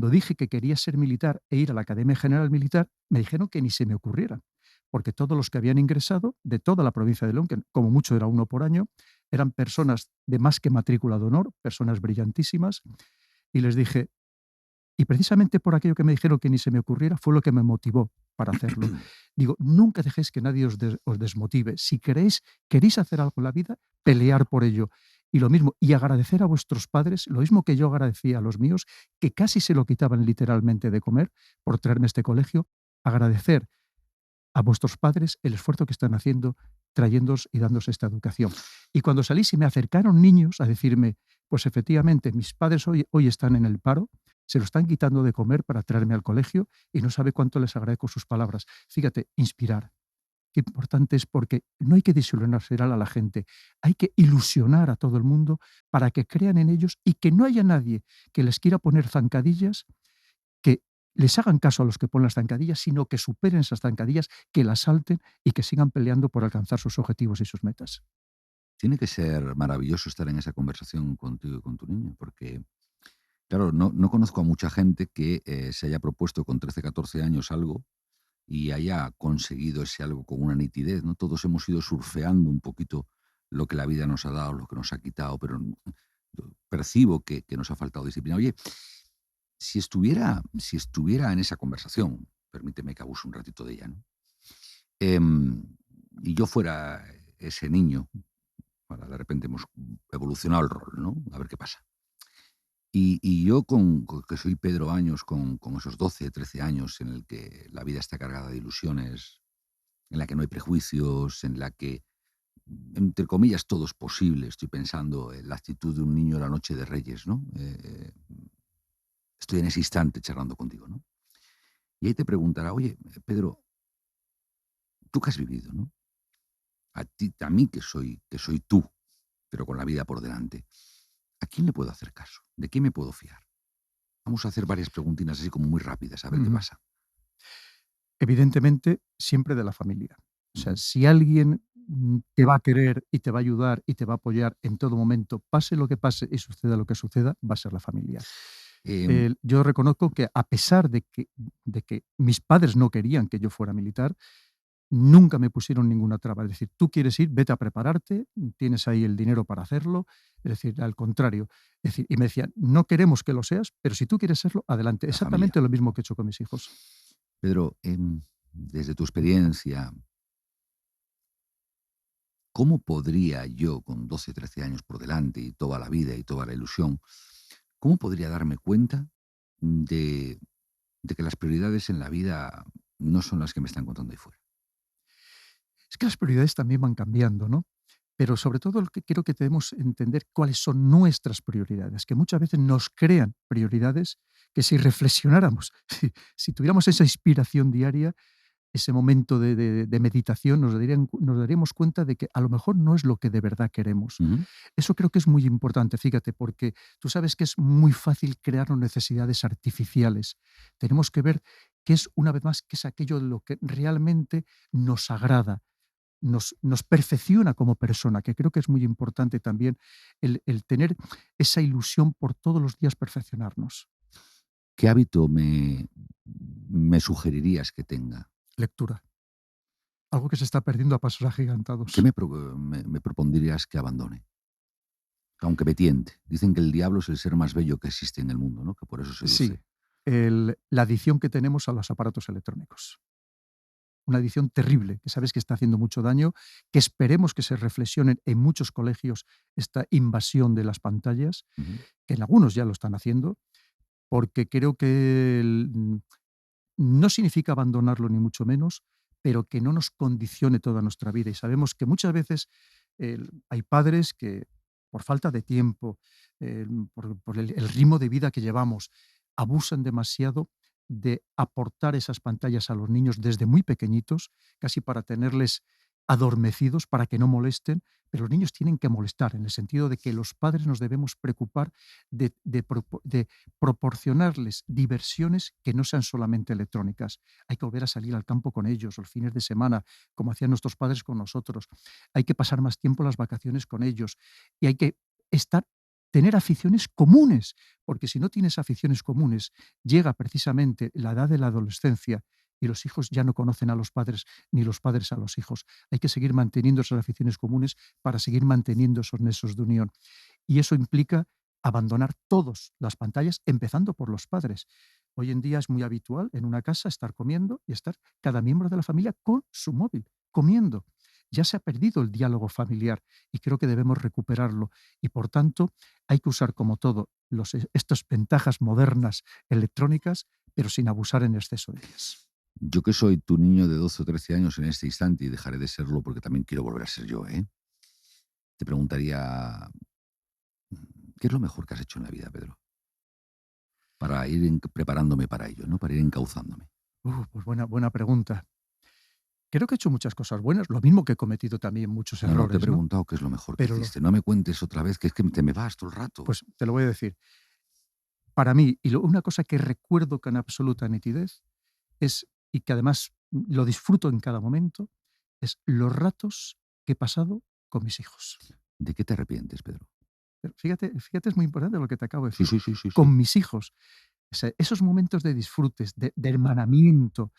dije que quería ser militar e ir a la Academia General Militar, me dijeron que ni se me ocurriera, porque todos los que habían ingresado de toda la provincia de León, que como mucho era uno por año, eran personas de más que matrícula de honor, personas brillantísimas, y les dije, y precisamente por aquello que me dijeron que ni se me ocurriera, fue lo que me motivó para hacerlo. Digo, nunca dejéis que nadie os desmotive. Si queréis hacer algo en la vida, pelear por ello. Y lo mismo, y agradecer a vuestros padres, lo mismo que yo agradecía a los míos, que casi se lo quitaban literalmente de comer por traerme a este colegio, agradecer a vuestros padres el esfuerzo que están haciendo trayéndoos y dándos esta educación. Y cuando salí, se me acercaron niños a decirme, pues efectivamente, mis padres hoy están en el paro, se lo están quitando de comer para traerme al colegio y no sabe cuánto les agradezco sus palabras. Fíjate, inspirar. Qué importante es porque no hay que desilusionar a la gente, hay que ilusionar a todo el mundo para que crean en ellos y que no haya nadie que les quiera poner zancadillas que les hagan caso a los que ponen las zancadillas, sino que superen esas zancadillas, que las salten y que sigan peleando por alcanzar sus objetivos y sus metas. Tiene que ser maravilloso estar en esa conversación contigo y con tu niño, porque, claro, no conozco a mucha gente que se haya propuesto con 13, 14 años algo y haya conseguido ese algo con una nitidez, ¿no? Todos hemos ido surfeando un poquito lo que la vida nos ha dado, lo que nos ha quitado, pero percibo que nos ha faltado disciplina. Oye, si estuviera en esa conversación, permíteme que abuse un ratito de ella, ¿no? em, y yo fuera ese niño, ahora de repente hemos evolucionado el rol, ¿no? A ver qué pasa. Y yo que soy Pedro Años, con esos 12, 13 años en el que la vida está cargada de ilusiones, en la que no hay prejuicios, en la que, entre comillas, todo es posible. Estoy pensando en la actitud de un niño la noche de Reyes, ¿no? Estoy en ese instante charlando contigo, ¿no? Y ahí te preguntará: "Oye, Pedro, ¿tú qué has vivido, no? A mí que soy tú, pero con la vida por delante, ¿a quién le puedo hacer caso? ¿De quién me puedo fiar?". Vamos a hacer varias preguntinas así como muy rápidas, a ver qué Ujú. pasa. Evidentemente, siempre de la familia. O sea, Ujú. si alguien te va a querer y te va a ayudar y te va a apoyar en todo momento, pase lo que pase y suceda lo que suceda, va a ser la familia. Em, Yo reconozco que a pesar de que mis padres no querían que yo fuera militar, nunca me pusieron ninguna traba. Es decir, tú quieres ir, vete a prepararte, tienes ahí el dinero para hacerlo. Es decir, al contrario. Es decir, y me decían, no queremos que lo seas, pero si tú quieres serlo, adelante. la familia. Exactamente lo mismo que he hecho con mis hijos. Pedro, desde tu experiencia, ¿cómo podría yo, con 12, 13 años por delante y toda la vida y toda la ilusión, cómo podría darme cuenta de, de que las prioridades en la vida no son las que me están contando ahí fuera? Es que las prioridades también van cambiando, ¿no? Pero sobre todo lo que quiero que debemos entender cuáles son nuestras prioridades, que muchas veces nos crean prioridades que si reflexionáramos, si tuviéramos esa inspiración diaria, ese momento de meditación, nos daríamos cuenta de que a lo mejor no es lo que de verdad queremos. Ujú, Eso creo que es muy importante, fíjate, porque tú sabes que es muy fácil crearnos necesidades artificiales. Tenemos que ver qué es, una vez más, qué es aquello de lo que realmente nos agrada, nos perfecciona como persona, que creo que es muy importante también el tener esa ilusión por todos los días perfeccionarnos. ¿qué hábito me sugerirías que tenga? Lectura, algo que se está perdiendo a pasos agigantados. ¿Qué me propondrías que abandone? Aunque me tiente. Dicen que el diablo es el ser más bello que existe en el mundo, ¿no? Que por eso Sí, seduce. la adicción que tenemos a los aparatos electrónicos. Una adicción terrible, que sabes que está haciendo mucho daño, que esperemos que se reflexionen en muchos colegios esta invasión de las pantallas, Ujú. que en algunos ya lo están haciendo, porque creo que no significa abandonarlo ni mucho menos, pero que no nos condicione toda nuestra vida. Y sabemos que muchas veces hay padres que por falta de tiempo, por el ritmo de vida que llevamos, abusan demasiado de aportar esas pantallas a los niños desde muy pequeñitos, casi para tenerles adormecidos, para que no molesten, pero los niños tienen que molestar, en el sentido de que los padres nos debemos preocupar de proporcionarles diversiones que no sean solamente electrónicas. Hay que volver a salir al campo con ellos los fines de semana, como hacían nuestros padres con nosotros. Hay que pasar más tiempo las vacaciones con ellos y hay que estar tener aficiones comunes, porque si no tienes aficiones comunes, llega precisamente la edad de la adolescencia y los hijos ya no conocen a los padres ni los padres a los hijos. Hay que seguir manteniendo esas aficiones comunes para seguir manteniendo esos nexos de unión. Y eso implica abandonar todas las pantallas, empezando por los padres. Hoy en día es muy habitual en una casa estar comiendo y estar cada miembro de la familia con su móvil, comiendo. Ya se ha perdido el diálogo familiar y creo que debemos recuperarlo. Y por tanto, hay que usar como todo estas ventajas modernas electrónicas, pero sin abusar en exceso de ellas. Yo que soy tu niño de 12 o 13 años en este instante y dejaré de serlo porque también quiero volver a ser yo, ¿eh? Te preguntaría, ¿qué es lo mejor que has hecho en la vida, Pedro? Para ir preparándome para ello, ¿no? Para ir encauzándome. Pues buena pregunta. Creo que he hecho muchas cosas buenas, lo mismo que he cometido también muchos No, no, te he errores, ¿no? preguntado qué es lo mejor que Pero lo, hiciste. No me cuentes otra vez, que es que te me vas todo el rato. pues te lo voy a decir. Para mí, una cosa que recuerdo con absoluta nitidez es, y que además lo disfruto en cada momento, es los ratos que he pasado con mis hijos. ¿De qué te arrepientes, Pedro? Pero fíjate, es muy importante lo que te acabo de Sí, decir. sí, sí, sí, sí. Con mis hijos, o sea, esos momentos de disfrutes, de hermanamiento,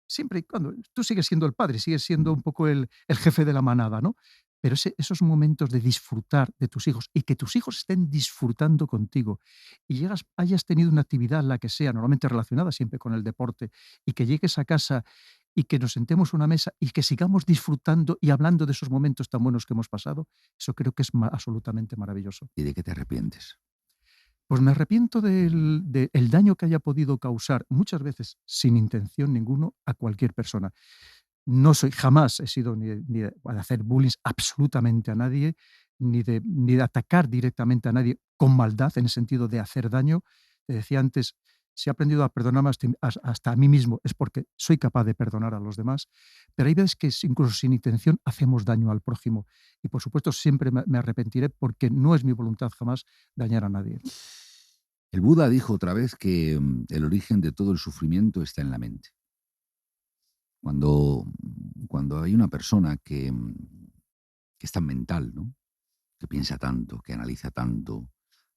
siempre y cuando tú sigues siendo el padre, sigues siendo Mm. un poco el jefe de la manada, ¿no? Pero esos momentos de disfrutar de tus hijos y que tus hijos estén disfrutando contigo y hayas tenido una actividad, la que sea, normalmente relacionada siempre con el deporte, y que llegues a casa y que nos sentemos a una mesa y que sigamos disfrutando y hablando de esos momentos tan buenos que hemos pasado, eso creo que es absolutamente maravilloso. ¿Y de qué te arrepientes? Pues me arrepiento del daño que haya podido causar, muchas veces sin intención ninguno, a cualquier persona. No soy, jamás he sido ni de hacer bullying absolutamente a nadie, ni de atacar directamente a nadie con maldad, en el sentido de hacer daño. Te decía antes, si he aprendido a perdonarme hasta a mí mismo, es porque soy capaz de perdonar a los demás, pero hay veces que incluso sin intención hacemos daño al prójimo. Y por supuesto siempre me arrepentiré porque no es mi voluntad jamás dañar a nadie. El Buda dijo otra vez que el origen de todo el sufrimiento está en la mente. Cuando hay una persona que es tan mental, ¿no? Que piensa tanto, que analiza tanto,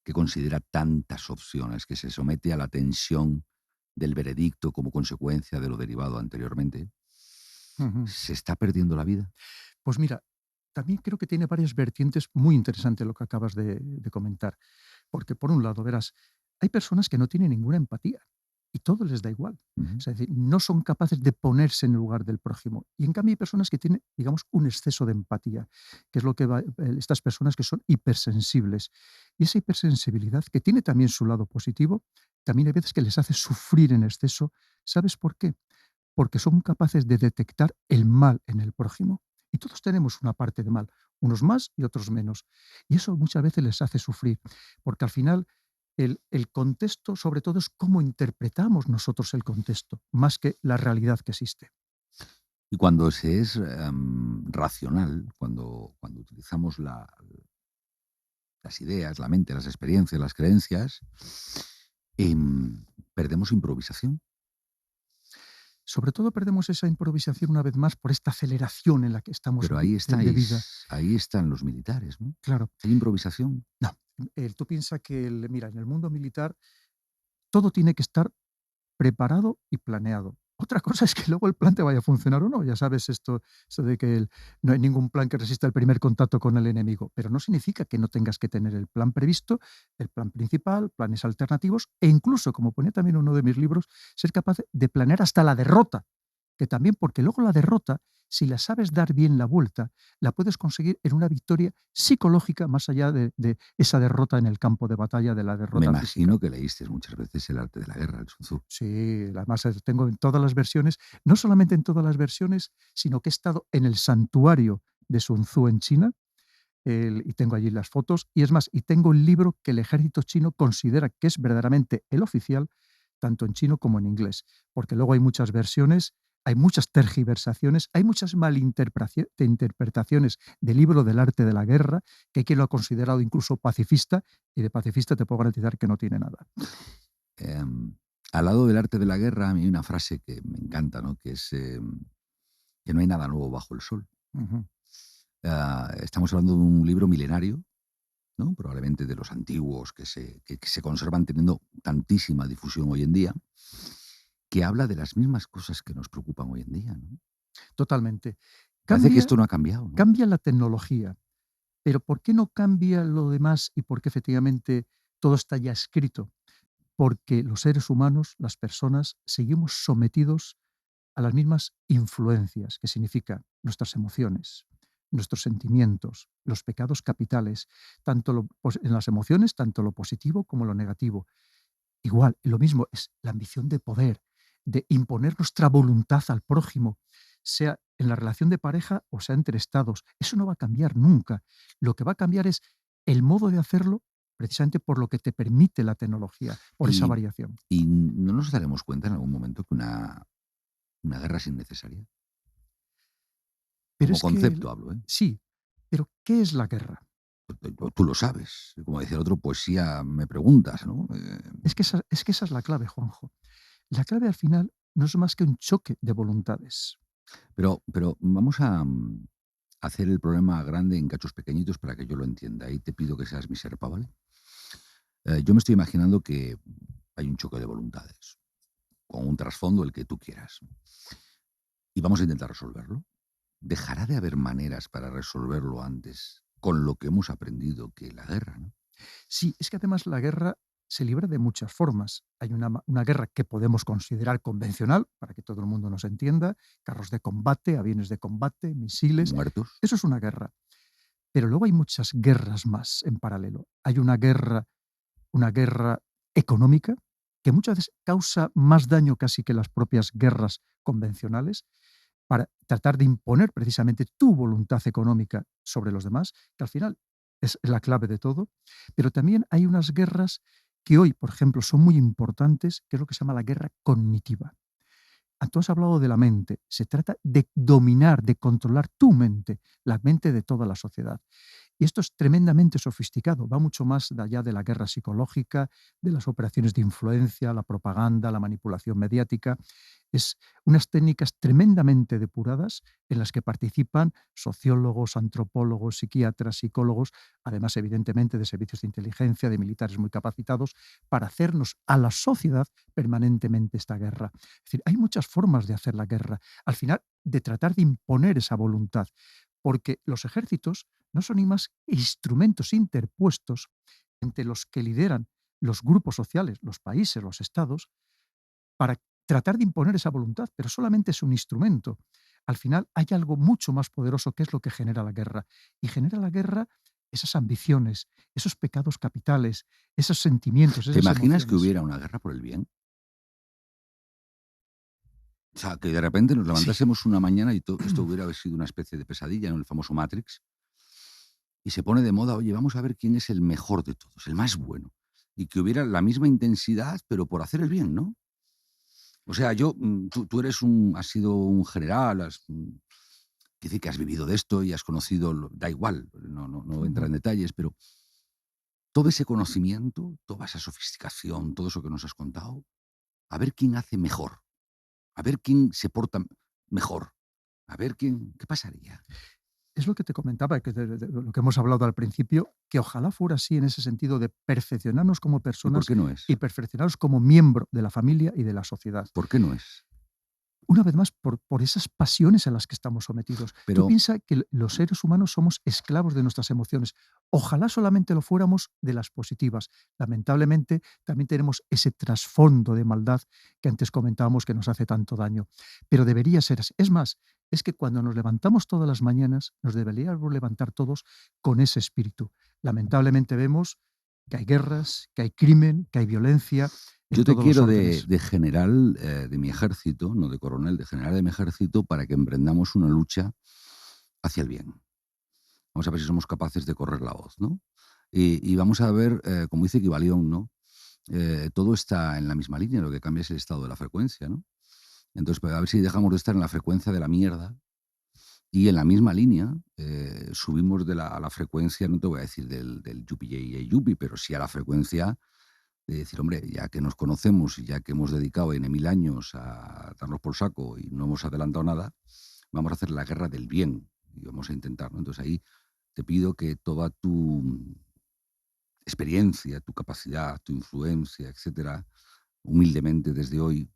que considera tantas opciones, que se somete a la tensión del veredicto como consecuencia de lo derivado anteriormente, Ujú. se está perdiendo la vida. Pues mira, también creo que tiene varias vertientes muy interesantes lo que acabas de comentar. Porque por un lado, verás, hay personas que no tienen ninguna empatía y todo les da igual. Ujú. Es decir, no son capaces de ponerse en el lugar del prójimo. Y en cambio hay personas que tienen, digamos, un exceso de empatía, que es lo que estas personas que son hipersensibles. Y esa hipersensibilidad, que tiene también su lado positivo, también hay veces que les hace sufrir en exceso. ¿Sabes por qué? Porque son capaces de detectar el mal en el prójimo. Y todos tenemos una parte de mal, unos más y otros menos. Y eso muchas veces les hace sufrir, porque al final el contexto, sobre todo, es cómo interpretamos nosotros el contexto, más que la realidad que existe. Y cuando se es racional, cuando utilizamos las ideas, la mente, las experiencias, las creencias, perdemos improvisación. Sobre todo perdemos esa improvisación una vez más por esta aceleración en la que estamos Pero ahí de vida. ahí están los militares, ¿no? Claro, Hay improvisación. no. Tú piensas que, mira, en el mundo militar todo tiene que estar preparado y planeado. Otra cosa es que luego el plan te vaya a funcionar o no. Ya sabes esto de que no hay ningún plan que resista el primer contacto con el enemigo, pero no significa que no tengas que tener el plan previsto, el plan principal, planes alternativos e incluso, como ponía también uno de mis libros, ser capaz de planear hasta la derrota, que también porque luego la derrota, si la sabes dar bien la vuelta, la puedes conseguir en una victoria psicológica más allá de esa derrota en el campo de batalla, de la Me derrota física. imagino que leíste muchas veces El arte de la guerra, el Sun Tzu. Sí, además tengo en todas las versiones, no solamente en todas las versiones, sino que he estado en el santuario de Sun Tzu en China, y tengo allí las fotos, y es más, y tengo el libro que el ejército chino considera que es verdaderamente el oficial, tanto en chino como en inglés, porque luego hay muchas versiones, hay muchas tergiversaciones, hay muchas interpretaciones del libro del arte de la guerra, que hay quien lo ha considerado incluso pacifista, y de pacifista te puedo garantizar que no tiene nada. Em, Al lado del arte de la guerra, a mí hay una frase que me encanta, ¿no? Que es que no hay nada nuevo bajo el sol. Ujú. Estamos hablando de un libro milenario, ¿no? Probablemente de los antiguos que se conservan teniendo tantísima difusión hoy en día, que habla de las mismas cosas que nos preocupan hoy en día, ¿no? Totalmente. Parece que Cambia esto no ha cambiado, ¿no? cambia la tecnología, pero ¿por qué no cambia lo demás y por qué efectivamente todo está ya escrito? Porque los seres humanos, las personas, seguimos sometidos a las mismas influencias, que significa nuestras emociones, nuestros sentimientos, los pecados capitales, tanto en las emociones, tanto lo positivo como lo negativo. Igual, lo mismo es la ambición de poder, de imponer nuestra voluntad al prójimo, sea en la relación de pareja o sea entre estados. Eso no va a cambiar nunca. Lo que va a cambiar es el modo de hacerlo precisamente por lo que te permite la tecnología, por esa Y, variación. y no nos daremos cuenta en algún momento que una guerra es innecesaria. Pero Como es que, concepto hablo, ¿eh? sí, pero ¿qué es la guerra? Tú lo sabes. Como decía el otro, poesía me preguntas, ¿no? Es que esa es la clave, Juanjo. La clave al final no es más que un choque de voluntades. Pero vamos a hacer el problema grande en cachos pequeñitos para que yo lo entienda. Y te pido que seas mi serpa, ¿vale? Yo me estoy imaginando que hay un choque de voluntades, con un trasfondo el que tú quieras. Y vamos a intentar resolverlo. Dejará de haber maneras para resolverlo antes con lo que hemos aprendido que la guerra, ¿no? Sí, es que además la guerra se libra de muchas formas. Hay una guerra que podemos considerar convencional, para que todo el mundo nos entienda, carros de combate, aviones de combate, misiles. Muertos. Eso es una guerra. Pero luego hay muchas guerras más en paralelo. Hay una guerra económica que muchas veces causa más daño casi que las propias guerras convencionales, para tratar de imponer precisamente tu voluntad económica sobre los demás, que al final es la clave de todo. Pero también hay unas guerras que hoy, por ejemplo, son muy importantes, que es lo que se llama la guerra cognitiva. Tú has hablado de la mente. Se trata de dominar, de controlar tu mente, la mente de toda la sociedad. Y esto es tremendamente sofisticado, va mucho más allá de la guerra psicológica, de las operaciones de influencia, la propaganda, la manipulación mediática. Es unas técnicas tremendamente depuradas en las que participan sociólogos, antropólogos, psiquiatras, psicólogos, además evidentemente de servicios de inteligencia, de militares muy capacitados, para hacernos a la sociedad permanentemente esta guerra. Es decir, hay muchas formas de hacer la guerra, al final de tratar de imponer esa voluntad, porque los ejércitos no son ni más instrumentos interpuestos entre los que lideran los grupos sociales, los países, los estados, para tratar de imponer esa voluntad, pero solamente es un instrumento. Al final hay algo mucho más poderoso que es lo que genera la guerra. Y genera la guerra esas ambiciones, esos pecados capitales, esos sentimientos, ¿Te esas imaginas que emociones. hubiera una guerra por el bien? O sea, que de repente nos Sí, levantásemos una mañana y esto hubiera sido una especie de pesadilla, ¿no? El famoso Matrix, y se pone de moda, oye, vamos a ver quién es el mejor de todos, el más bueno. Y que hubiera la misma intensidad, pero por hacer el bien, ¿no? O sea, tú has sido un general, quiere decir que has vivido de esto y has conocido, da igual, no entra ujú. en detalles, pero todo ese conocimiento, toda esa sofisticación, todo eso que nos has contado, a ver quién hace mejor, a ver quién se porta mejor, a ver qué pasaría. Es lo que te comentaba, que de lo que hemos hablado al principio, que ojalá fuera así en ese sentido de perfeccionarnos como ¿Y por personas qué no es? y perfeccionarnos como miembro de la familia y de la sociedad. ¿Por qué no es? Una vez más, por esas pasiones a las que estamos sometidos. Tú Pero piensa que los seres humanos somos esclavos de nuestras emociones. Ojalá solamente lo fuéramos de las positivas. Lamentablemente, también tenemos ese trasfondo de maldad que antes comentábamos que nos hace tanto daño. Pero debería ser así. Es más, es que cuando nos levantamos todas las mañanas, nos deberíamos levantar todos con ese espíritu. Lamentablemente vemos que hay guerras, que hay crimen, que hay violencia en yo te todos los quiero de, órdenes. de general de mi ejército, no de coronel, de general de mi ejército, para que emprendamos una lucha hacia el bien. Vamos a ver si somos capaces de correr la voz, ¿no? Y vamos a ver, como dice Kybalión, ¿no? Todo está en la misma línea, lo que cambia es el estado de la frecuencia, ¿no? Entonces, pues, a ver si dejamos de estar en la frecuencia de la mierda y en la misma línea subimos a la frecuencia, no te voy a decir del yupi yey yupi, pero sí a la frecuencia de decir, hombre, ya que nos conocemos y ya que hemos dedicado N mil años a darnos por saco y no hemos adelantado nada, vamos a hacer la guerra del bien y vamos a intentar, ¿no? Entonces ahí te pido que toda tu experiencia, tu capacidad, tu influencia, etcétera, humildemente desde hoy,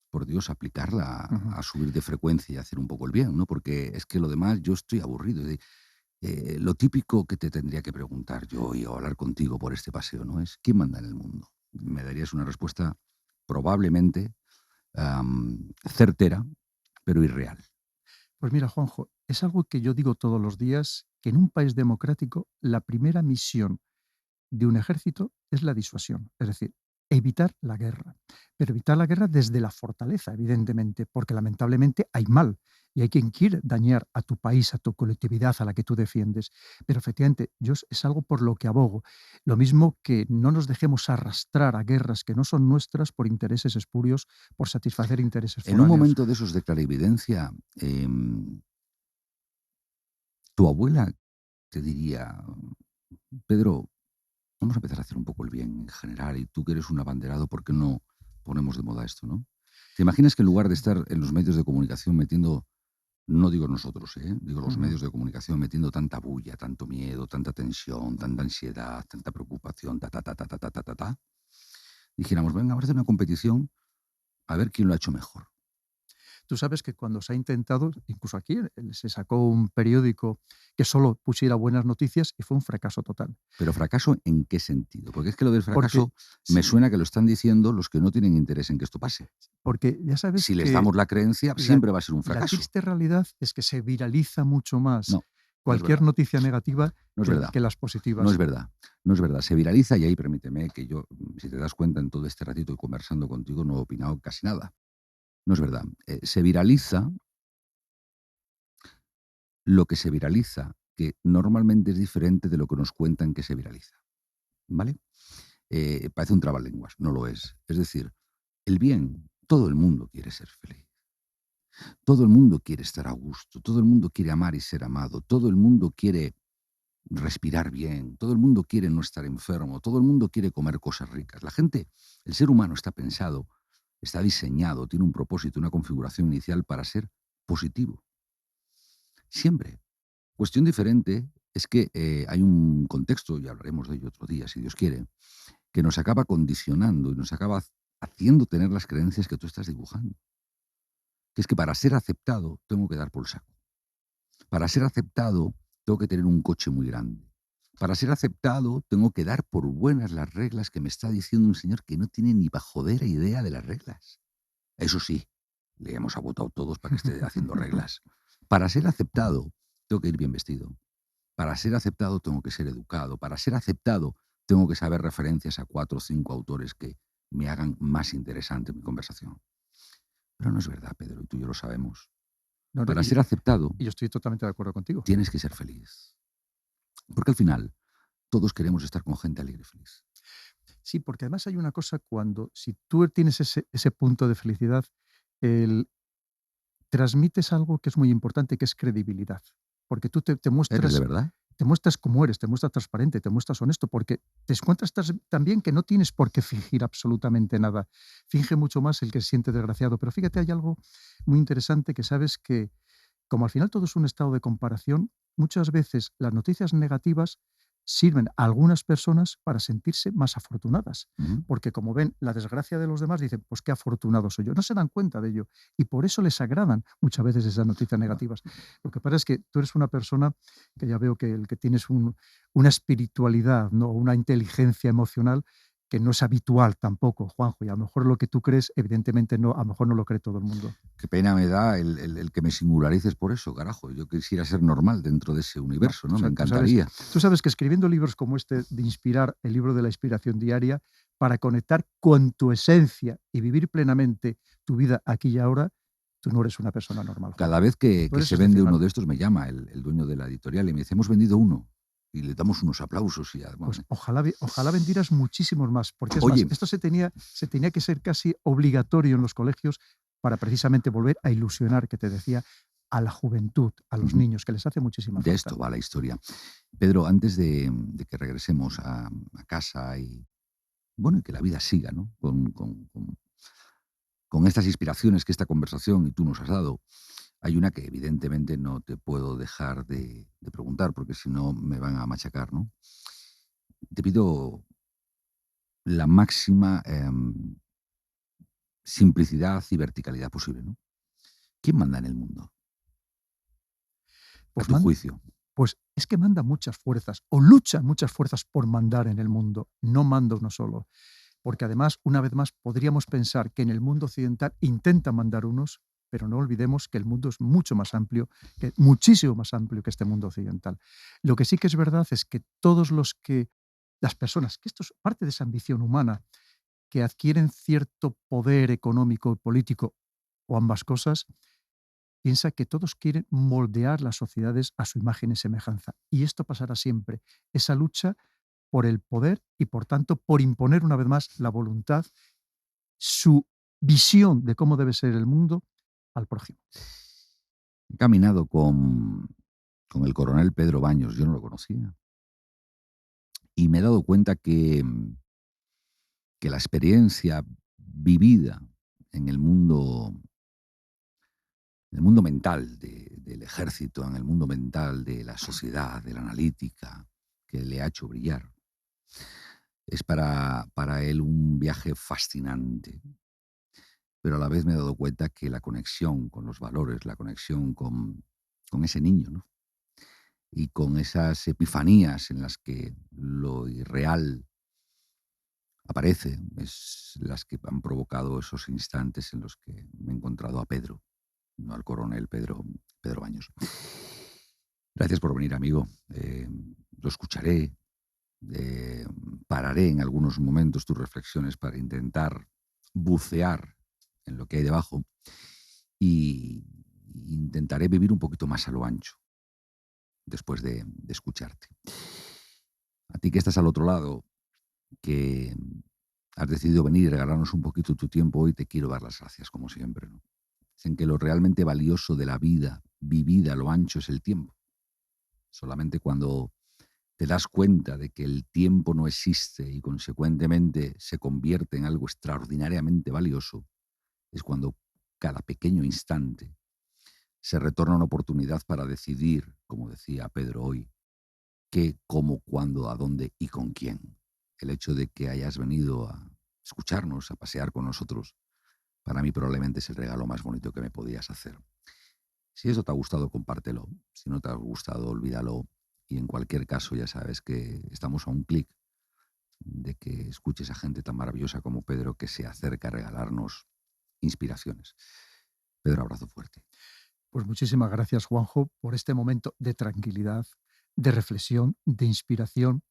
por Dios, aplicarla Ujú. a subir de frecuencia y hacer un poco el bien, ¿no? Porque es que lo demás yo estoy aburrido. Lo típico que te tendría que preguntar yo y hablar contigo por este paseo, ¿no? Es ¿quién manda en el mundo? Me darías una respuesta probablemente certera, pero irreal. Pues mira, Juanjo, es algo que yo digo todos los días, que en un país democrático la primera misión de un ejército es la disuasión, es decir, evitar la guerra. Pero evitar la guerra desde la fortaleza, evidentemente, porque lamentablemente hay mal y hay quien quiere dañar a tu país, a tu colectividad, a la que tú defiendes. Pero efectivamente, yo es algo por lo que abogo. Lo mismo que no nos dejemos arrastrar a guerras que no son nuestras por intereses espurios, por satisfacer intereses En un foráneos. momento de esos de clarividencia, tu abuela te diría, Pedro, vamos a empezar a hacer un poco el bien en general y tú que eres un abanderado, ¿por qué no ponemos de moda esto, no? ¿Te imaginas que en lugar de estar en los medios de comunicación metiendo, no digo nosotros, digo los Ujú. medios de comunicación metiendo tanta bulla, tanto miedo, tanta tensión, tanta ansiedad, tanta preocupación, dijéramos, venga, vamos a hacer una competición a ver quién lo ha hecho mejor. Tú sabes que cuando se ha intentado, incluso aquí, se sacó un periódico que solo pusiera buenas noticias y fue un fracaso total. Pero ¿fracaso en qué sentido? Porque es que lo del Porque, fracaso me sí, suena que lo están diciendo los que no tienen interés en que esto pase. porque ya sabes Si les que damos la creencia, la, siempre va a ser un la fracaso. triste realidad es que se viraliza mucho más No, no es cualquier verdad. noticia negativa No es verdad. que las No es positivas. verdad. No es verdad. Se viraliza y ahí permíteme que yo, si te das cuenta en todo este ratito y conversando contigo, no he opinado casi nada. No es verdad. Se viraliza lo que se viraliza, que normalmente es diferente de lo que nos cuentan que se viraliza. ¿Vale? Parece un trabalenguas, no lo es. Es decir, el bien, todo el mundo quiere ser feliz. Todo el mundo quiere estar a gusto, todo el mundo quiere amar y ser amado, todo el mundo quiere respirar bien, todo el mundo quiere no estar enfermo, todo el mundo quiere comer cosas ricas. La gente, el ser humano está pensado, está diseñado, tiene un propósito, una configuración inicial para ser positivo. Siempre. Cuestión diferente es que hay un contexto, y hablaremos de ello otro día, si Dios quiere, que nos acaba condicionando y nos acaba haciendo tener las creencias que tú estás dibujando. Que es que para ser aceptado tengo que dar por saco. Para ser aceptado tengo que tener un coche muy grande. Para ser aceptado tengo que dar por buenas las reglas que me está diciendo un señor que no tiene ni pajodera idea de las reglas. Eso sí, le hemos votado todos para que esté haciendo reglas. Para ser aceptado tengo que ir bien vestido. Para ser aceptado tengo que ser educado. Para ser aceptado tengo que saber referencias a 4 o 5 autores que me hagan más interesante mi conversación. Pero no es verdad, Pedro, y tú y yo lo sabemos. No, no, Para ser aceptado y yo estoy totalmente de acuerdo contigo. tienes que ser feliz. Porque al final todos queremos estar con gente alegre y feliz. Sí, porque además hay una cosa cuando, si tú tienes ese punto de felicidad, el, transmites algo que es muy importante, que es credibilidad. Porque tú te ¿Eres de muestras, verdad? te muestras como eres, te muestras transparente, te muestras honesto, porque te encuentras también que no tienes por qué fingir absolutamente nada. Finge mucho más el que se siente desgraciado. Pero fíjate, hay algo muy interesante que sabes que, como al final todo es un estado de comparación, muchas veces las noticias negativas sirven a algunas personas para sentirse más afortunadas, Ujú. porque como ven la desgracia de los demás, dicen, pues qué afortunado soy yo. No se dan cuenta de ello y por eso les agradan muchas veces esas noticias Bueno, negativas. Lo que pasa es que tú eres una persona que ya veo que, el que tienes una espiritualidad, ¿no? Una inteligencia emocional que no es habitual tampoco, Juanjo, y a lo mejor lo que tú crees, evidentemente no, a lo mejor no lo cree todo el mundo. qué pena me da el que me singularices por eso, carajo. Yo quisiera ser normal dentro de ese No, universo, tú ¿no? Me sa tú sabes encantaría. tú sabes que escribiendo libros como este de Inspirar, el libro de la inspiración diaria, para conectar con tu esencia y vivir plenamente tu vida aquí y ahora, tú no eres una persona normal, Cada Juanjo. vez Tú que eres se vende uno excepcional. de estos me llama el dueño de la editorial y me dice: "Hemos vendido uno", y le damos unos aplausos y Pues bueno. ojalá vendieras muchísimos más, porque es más, Oye, esto se tenía que ser casi obligatorio en los colegios para precisamente volver a ilusionar, que te decía, a la juventud, a los ujú, niños, que les hace muchísima de falta. esto va la historia. Pedro, antes de que regresemos a casa y, bueno, y que la vida siga, ¿no? Con estas inspiraciones que esta conversación y tú nos has dado, hay una que evidentemente no te puedo dejar de preguntar, porque si no me van a machacar, ¿no? Te pido la máxima, simplicidad y verticalidad posible, ¿no? ¿Quién manda en el mundo, a Pues tu juicio? Pues es que manda muchas fuerzas, o luchan muchas fuerzas por mandar en el mundo, no manda uno solo. Porque además, una vez más, podríamos pensar que en el mundo occidental intentan mandar unos, pero no olvidemos que el mundo es mucho más amplio, que muchísimo más amplio que este mundo occidental. Lo que sí que es verdad es que las personas, que esto es parte de esa ambición humana, que adquieren cierto poder económico y político, o ambas cosas, piensa que todos quieren moldear las sociedades a su imagen y semejanza. Y esto pasará siempre. Esa lucha por el poder y, por tanto, por imponer una vez más la voluntad, su visión de cómo debe ser el mundo al prójimo. He caminado con el coronel Pedro Baños, yo no lo conocía, y me he dado cuenta que la experiencia vivida en el mundo mental del ejército, en el mundo mental de la sociedad, de la analítica, que le ha hecho brillar, es para él un viaje fascinante. pero a la vez me he dado cuenta que la conexión con los valores, la conexión con ese niño, ¿no? Y con esas epifanías en las que lo irreal aparece, es las que han provocado esos instantes en los que me he encontrado a Pedro, no al coronel Pedro Baños. Gracias por venir, amigo. Lo escucharé, eh, pararé en algunos momentos tus reflexiones para intentar bucear en lo que hay debajo y intentaré vivir un poquito más a lo ancho después de escucharte. A ti que estás al otro lado, que has decidido venir y regalarnos un poquito tu tiempo hoy, te quiero dar las gracias, como siempre, ¿no? Dicen que lo realmente valioso de la vida vivida a lo ancho es el tiempo. Solamente cuando te das cuenta de que el tiempo no existe y consecuentemente se convierte en algo extraordinariamente valioso, es cuando cada pequeño instante se retorna una oportunidad para decidir, como decía Pedro hoy, qué, cómo, cuándo, a dónde y con quién. El hecho de que hayas venido a escucharnos, a pasear con nosotros, para mí probablemente es el regalo más bonito que me podías hacer. Si eso te ha gustado, compártelo. Si no te ha gustado, olvídalo. Y en cualquier caso, ya sabes que estamos a un clic de que escuches a gente tan maravillosa como Pedro que se acerca a regalarnos inspiraciones. Pedro, abrazo fuerte. Pues muchísimas gracias, Juanjo, por este momento de tranquilidad, de reflexión, de inspiración,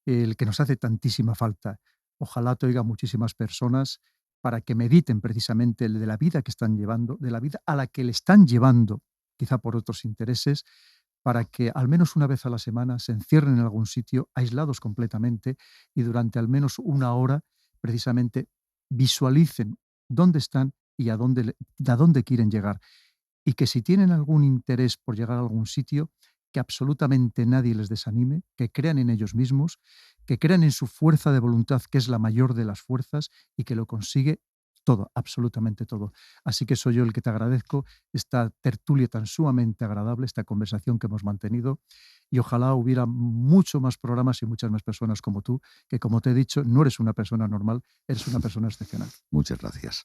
el que nos hace tantísima falta. Ojalá te oiga muchísimas personas para que mediten precisamente de la vida que están llevando, de la vida a la que le están llevando, quizá por otros intereses, para que al menos una vez a la semana se encierren en algún sitio, aislados completamente, y durante al menos una hora precisamente visualicen dónde están y a dónde quieren llegar. Y que si tienen algún interés por llegar a algún sitio, que absolutamente nadie les desanime, que crean en ellos mismos, que crean en su fuerza de voluntad, que es la mayor de las fuerzas y que lo consigue todo, absolutamente todo. Así que soy yo el que te agradezco esta tertulia tan sumamente agradable, esta conversación que hemos mantenido, y ojalá hubiera mucho más programas y muchas más personas como tú, que como te he dicho, no eres una persona normal, eres una persona excepcional. Muchas gracias.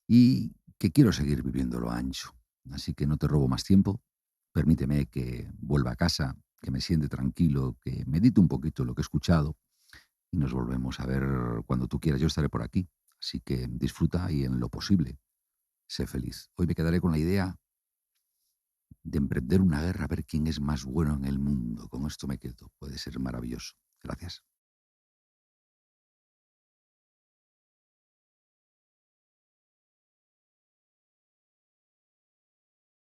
Y que quiero seguir viviendo lo ancho. Así que no te robo más tiempo. Permíteme que vuelva a casa, que me siente tranquilo, que medite un poquito lo que he escuchado y nos volvemos a ver cuando tú quieras. Yo estaré por aquí. Así que disfruta y en lo posible, sé feliz. Hoy me quedaré con la idea de emprender una guerra a ver quién es más bueno en el mundo. Con esto me quedo. Puede ser maravilloso. Gracias.